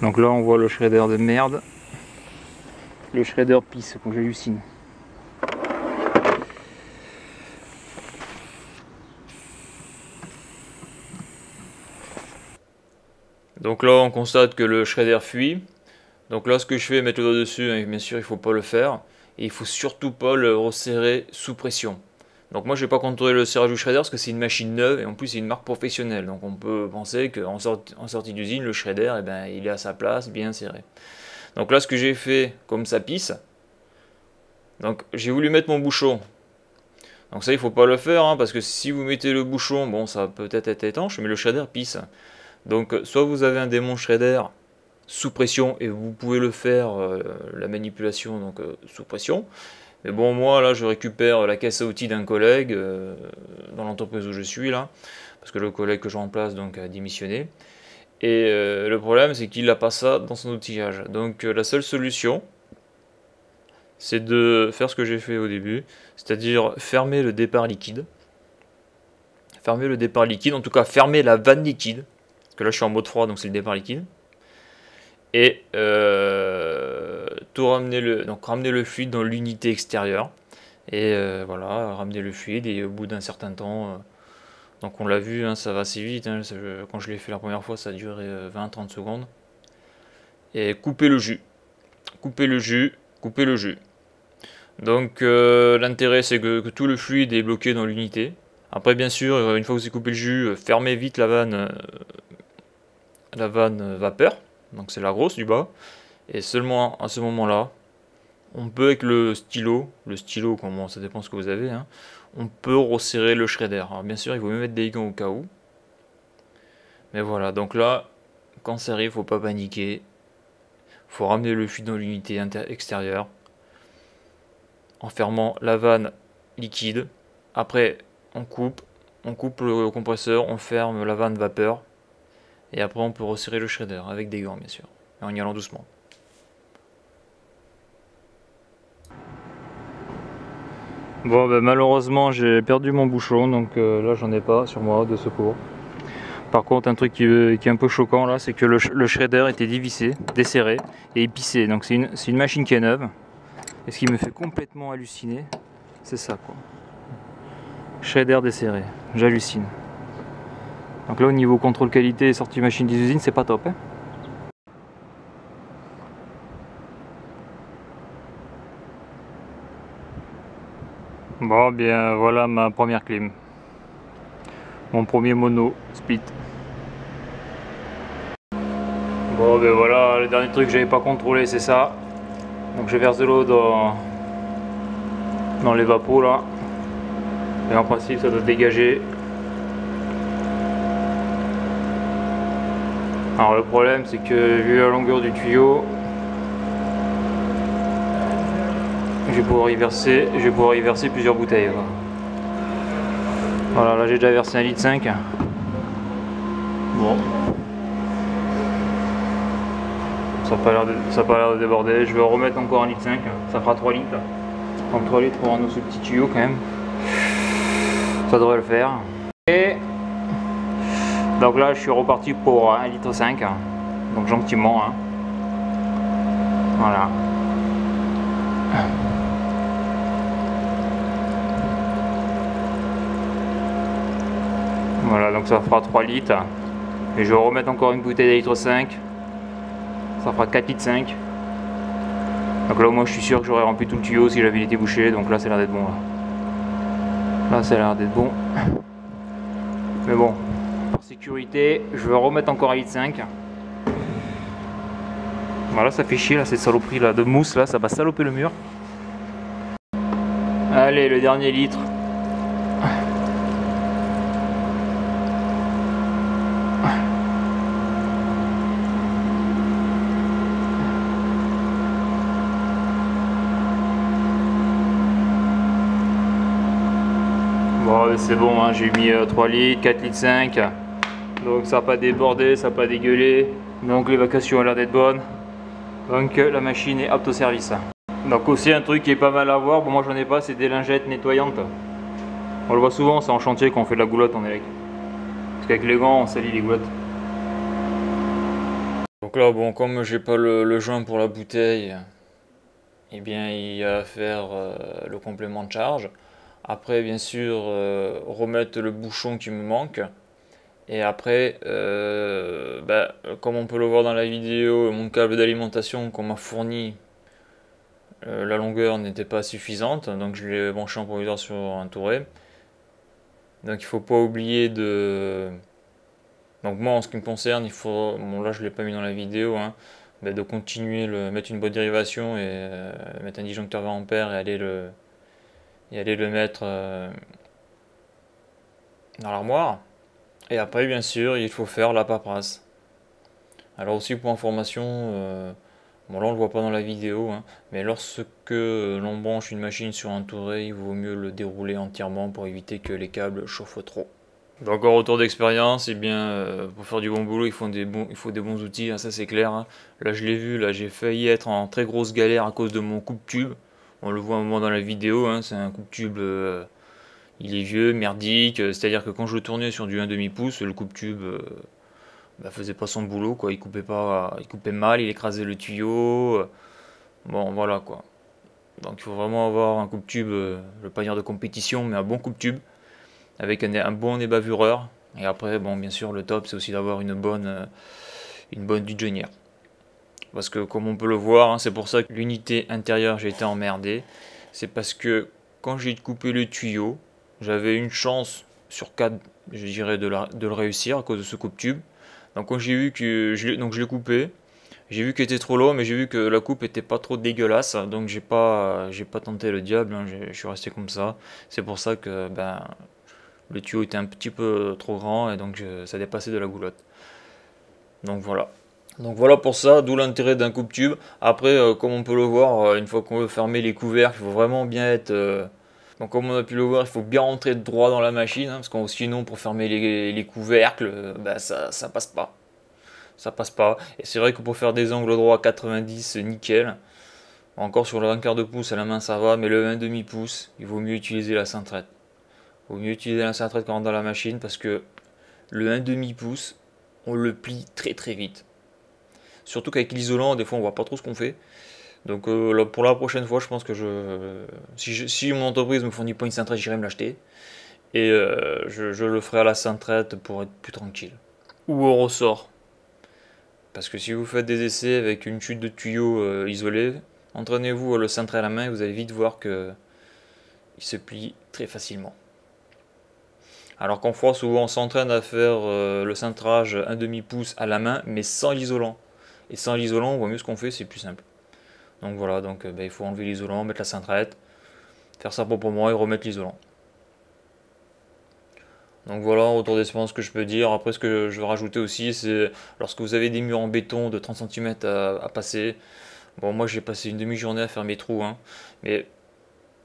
[SPEAKER 1] Donc là on voit le shredder de merde. Le shredder pisse, quand j'hallucine. Donc là on constate que le shredder fuit. Donc là ce que je fais, mettre le doigt dessus, hein, bien sûr il ne faut pas le faire. Et il faut surtout pas le resserrer sous pression. Donc moi je vais pas contrôler le serrage du shredder parce que c'est une machine neuve et en plus c'est une marque professionnelle. Donc on peut penser qu'en sortie d'usine, le shredder, eh ben, il est à sa place, bien serré. Donc là ce que j'ai fait, comme ça pisse, donc j'ai voulu mettre mon bouchon. Donc ça il faut pas le faire, hein, parce que si vous mettez le bouchon, bon ça va peut-être être étanche, mais le shredder pisse. Donc soit vous avez un démon shredder sous pression et vous pouvez le faire, la manipulation donc sous pression. Mais bon, moi là je récupère la caisse à outils d'un collègue dans l'entreprise où je suis là, parce que le collègue que je remplace donc a démissionné. Et le problème c'est qu'il n'a pas ça dans son outillage. Donc la seule solution c'est de faire ce que j'ai fait au début, c'est-à-dire fermer le départ liquide. Fermer le départ liquide, en tout cas fermer la vanne liquide. Parce que là je suis en mode froid donc c'est le départ liquide. Et tout ramener le fluide dans l'unité extérieure. Et voilà, ramener le fluide et au bout d'un certain temps, donc on l'a vu, hein, ça va assez vite, hein, quand je l'ai fait la première fois ça a duré 20-30 secondes. Et couper le jus. Couper le jus, couper le jus. Donc l'intérêt c'est que tout le fluide est bloqué dans l'unité. Après bien sûr, une fois que vous avez coupé le jus, fermez vite la vanne vapeur. Donc c'est la grosse du bas. Et seulement à ce moment-là, on peut avec le stylo, comment ça dépend ce que vous avez, hein, on peut resserrer le shredder. Alors bien sûr, il faut même mettre des gants au cas où. Mais voilà, donc là, quand ça arrive, faut pas paniquer. Faut ramener le fluide dans l'unité extérieure. En fermant la vanne liquide. Après, on coupe le compresseur, on ferme la vanne vapeur. Et après on peut resserrer le shredder avec des gants bien sûr, et en y allant doucement. Bon ben, malheureusement j'ai perdu mon bouchon, donc là j'en ai pas sur moi de secours. Par contre un truc qui est un peu choquant là, c'est que le shredder était dévissé, desserré et épicé. Donc c'est une machine qui est neuve. Et ce qui me fait complètement halluciner, c'est ça quoi. Shredder desserré, j'hallucine. Donc là au niveau contrôle qualité et sortie machine des usines c'est pas top hein. Bon bien voilà ma première clim. Mon premier mono split. Bon ben voilà, le dernier truc que j'avais pas contrôlé c'est ça. Donc je verse de l'eau dans les vapos là. Et en principe ça doit dégager. Alors le problème c'est que vu la longueur du tuyau, je vais pouvoir y verser plusieurs bouteilles. Voilà, là j'ai déjà versé 1,5 litre. Bon. Ça n'a pas l'air de déborder. Je vais remettre encore 1,5 litre. Ça fera 3 litres. Donc 3 litres pour un ce petit tuyau quand même. Ça devrait le faire. Et donc là je suis reparti pour 1,5 litre. Donc gentiment. Hein. Voilà.
[SPEAKER 2] Voilà, donc ça fera 3 litres. Et je vais remettre encore une bouteille de litre 5. Ça fera 4 litres 5. Donc là au moins je suis sûr que j'aurais rempli tout le tuyau si j'avais été bouché. Donc là ça a l'air d'être bon. Là ça a l'air d'être bon. Mais bon, par sécurité, je vais remettre encore 1 litre 5. Voilà, ça fait chier là, cette saloperie là de mousse là, ça va saloper le mur. Allez, le dernier litre. Bon, c'est bon, hein, j'ai mis 3 litres, 4 litres 5. Donc ça n'a pas débordé, ça n'a pas dégueulé. Donc l'évacuation a l'air d'être bonne. Donc la machine est apte au service. Donc aussi un truc qui est pas mal à voir, bon moi j'en ai pas, c'est des lingettes nettoyantes. On le voit souvent, c'est en chantier quand on fait de la goulotte en élec. Parce qu'avec les gants on salit les goulottes.
[SPEAKER 1] Donc là bon, comme j'ai pas le joint pour la bouteille, eh bien il y a à faire le complément de charge. Après bien sûr remettre le bouchon qui me manque. Et après, comme on peut le voir dans la vidéo, mon câble d'alimentation qu'on m'a fourni, la longueur n'était pas suffisante, donc je l'ai branché en provisoire sur un touret. Donc il faut pas oublier de... Donc moi en ce qui me concerne, il faut... Bon là je l'ai pas mis dans la vidéo, hein, de continuer, mettre une bonne dérivation et mettre un disjoncteur 20 ampères et aller le mettre dans l'armoire. Et après, bien sûr, il faut faire la paperasse. Alors aussi pour information, bon là on le voit pas dans la vidéo, hein, mais lorsque l'on branche une machine sur un touret, il vaut mieux le dérouler entièrement pour éviter que les câbles chauffent trop. Donc en retour d'expérience, eh bien, pour faire du bon boulot, il faut des bons outils, hein, ça c'est clair. Hein. Là je l'ai vu, là j'ai failli être en très grosse galère à cause de mon coupe-tube. On le voit un moment dans la vidéo, hein, c'est un coupe-tube... il est vieux, merdique, c'est-à-dire que quand je tournais sur du 1,5 pouce, le coupe-tube faisait pas son boulot, quoi. Il coupait mal, il écrasait le tuyau. Bon, voilà quoi. Donc il faut vraiment avoir un coupe-tube, je veux pas dire de compétition, mais un bon coupe-tube, avec un bon ébavureur. Et après, bon, bien sûr, le top, c'est aussi d'avoir une bonne Dudgeonnière. Parce que comme on peut le voir, hein, c'est pour ça que l'unité intérieure, j'ai été emmerdé. C'est parce que quand j'ai coupé le tuyau, j'avais une chance sur 4, je dirais, de le réussir à cause de ce coupe-tube. Donc quand j'ai vu que je l'ai coupé, j'ai vu qu'il était trop long, mais j'ai vu que la coupe était pas trop dégueulasse, donc j'ai pas tenté le diable, hein, je suis resté comme ça. C'est pour ça que le tuyau était un petit peu trop grand et donc ça dépassait de la goulotte. Donc voilà. Donc voilà pour ça, d'où l'intérêt d'un coupe-tube. Après, comme on peut le voir, une fois qu'on veut fermer les couvercles, il faut vraiment bien être... Donc comme on a pu le voir, il faut bien rentrer droit dans la machine, hein, parce que sinon pour fermer les couvercles, ça passe pas. Ça passe pas. Et c'est vrai que pour faire des angles droits 90, nickel. Encore sur le 1/4 de pouce à la main ça va, mais le 1,5 pouce, il vaut mieux utiliser la cintrette. Il vaut mieux utiliser la cintrette quand on rentre dans la machine, parce que le 1,5 pouce, on le plie très très vite. Surtout qu'avec l'isolant, des fois on voit pas trop ce qu'on fait. Donc pour la prochaine fois, je pense que si mon entreprise me fournit pas une cintrette, j'irai me l'acheter. Et je le ferai à la cintrette pour être plus tranquille. Ou au ressort. Parce que si vous faites des essais avec une chute de tuyau isolée, entraînez-vous à le cintrer à la main et vous allez vite voir que il se plie très facilement. Alors qu'en froid, souvent on s'entraîne à faire le cintrage 1,5 pouce à la main, mais sans l'isolant. Et sans l'isolant, on voit mieux ce qu'on fait, c'est plus simple. Donc voilà, il faut enlever l'isolant, mettre la cintrette, faire ça proprement et remettre l'isolant. Donc voilà, en retour d'expérience ce que je peux dire. Après, ce que je veux rajouter aussi, c'est lorsque vous avez des murs en béton de 30 cm à passer. Bon, moi j'ai passé une demi-journée à faire mes trous, hein, mais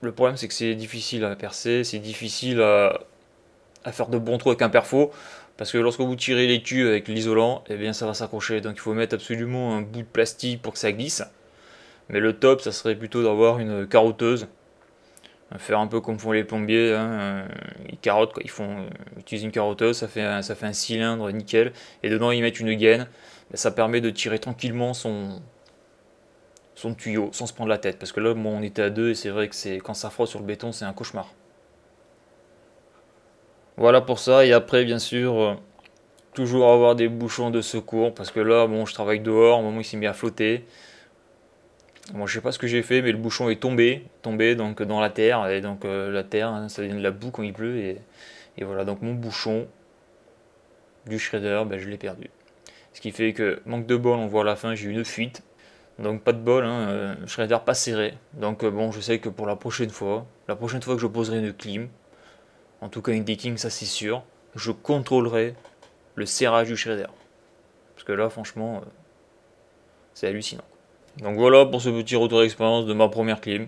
[SPEAKER 1] le problème c'est que c'est difficile à percer, c'est difficile à faire de bons trous avec un perfo. Parce que lorsque vous tirez les tubes avec l'isolant, eh bien ça va s'accrocher. Donc il faut mettre absolument un bout de plastique pour que ça glisse. Mais le top, ça serait plutôt d'avoir une carotteuse. Faire un peu comme font les plombiers, hein, ils carottent, quoi. Ils utilisent une carotteuse, ça fait un cylindre nickel, et dedans ils mettent une gaine. Ça permet de tirer tranquillement son tuyau sans se prendre la tête. Parce que là, bon, on était à deux, et c'est vrai que quand ça frotte sur le béton, c'est un cauchemar. Voilà pour ça, et après bien sûr, toujours avoir des bouchons de secours, parce que là, bon, je travaille dehors, au moment où il s'est mis à flotter. Moi, je sais pas ce que j'ai fait, mais le bouchon est tombé donc dans la terre, et donc la terre, hein, ça devient de la boue quand il pleut, et voilà, donc mon bouchon du shredder, ben, je l'ai perdu. Ce qui fait que, manque de bol, on voit à la fin, j'ai eu une fuite, donc pas de bol, hein, shredder pas serré, donc bon, je sais que pour la prochaine fois que je poserai une clim, en tout cas une decking, ça c'est sûr, je contrôlerai le serrage du shredder. Parce que là, franchement, c'est hallucinant. Donc voilà pour ce petit retour d'expérience de ma première clim.